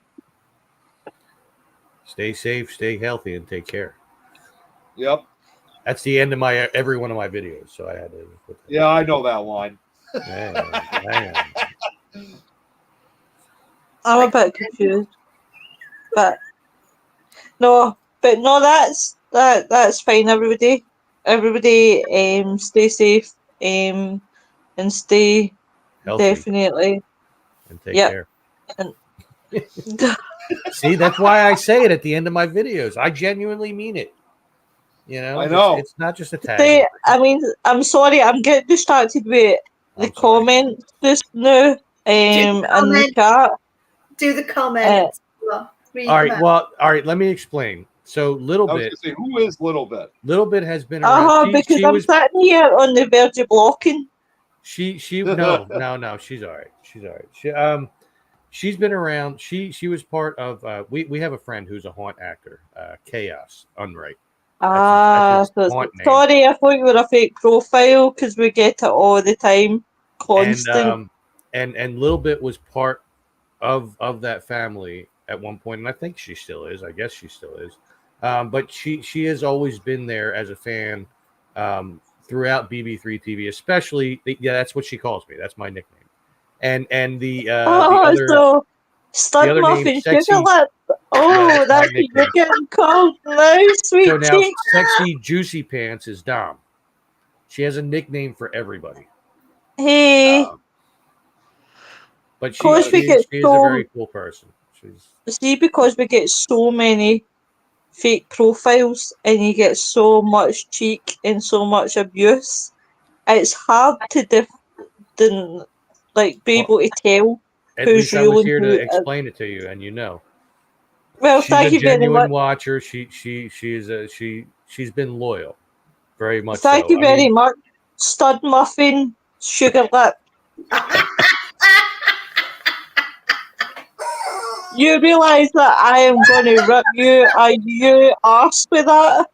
Stay safe, stay healthy, and take care. Yep. That's the end of every one of my videos, so I had to put that. Yeah, I know that line. I'm a bit confused, but no, that's fine. Everybody, stay safe, and stay healthy. Definitely, and take care. And see, that's why I say it at the end of my videos. I genuinely mean it. I know it's not just a tag. I mean, I'm sorry, I'm getting distracted with the comments just now. In the chat. Do the comments. All right. Let me explain. So, Little Bit. I was going to say, who is Little Bit? Little Bit has been around. Because I'm sitting here on the verge of blocking. No, she's all right. She's all right. She's been around. She was part of. We have a friend who's a haunt actor, Chaos Unright. Sorry, I thought you were a fake profile because we get it all the time, constant. And Little Bit was part of that family at one point, and I think she still is. I guess she still is. But she has always been there as a fan throughout BB3 TV, especially. That's what she calls me. That's my nickname. And the other. So Stud Muffin Sugar Lip. Oh, that's what you're getting called now, sweet So now, Sexy Juicy Pants is Dom. She has a nickname for everybody. Hey. But she is a very cool person. See, because we get so many fake profiles and you get so much cheek and so much abuse, it's hard to be able to tell. At least I was here to explain it to you, and Well, thank you very much. She's a genuine watcher. She's been loyal, very much. Thank you very much, Stud Muffin Sugar Lip. You realise that I am going to rip you a new arse with that?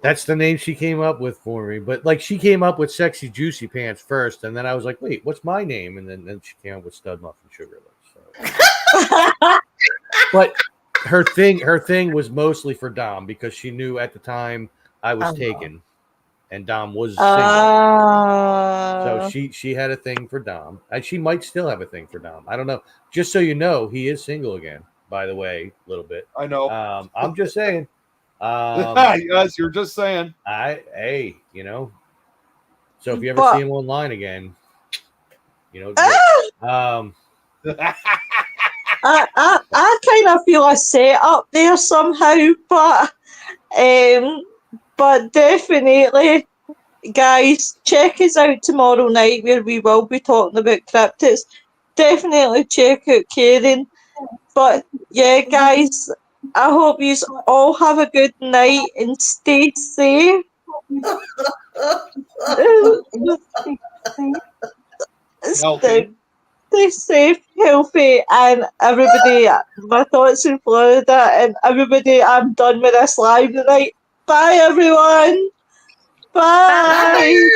That's the name she came up with for me. But she came up with Sexy Juicy Pants first, and then I was like, wait, what's my name? And then she came up with Stud Muffin Sugar Lips. So. But her thing was mostly for Dom, because she knew at the time I was taken and Dom was single. So she had a thing for Dom. And she might still have a thing for Dom. I don't know. Just so you know, he is single again, by the way, a little bit. I know. I'm just saying. Yes, you're just saying. So if you ever see him online again, I kind of feel a setup there somehow, but definitely, guys, check us out tomorrow night where we will be talking about cryptids. Definitely check out Karin. But yeah, guys, I hope you all have a good night and stay safe. healthy. Stay safe, healthy, and everybody, my thoughts in Florida, and everybody, I'm done with this live tonight. Bye, everyone. Bye. Bye.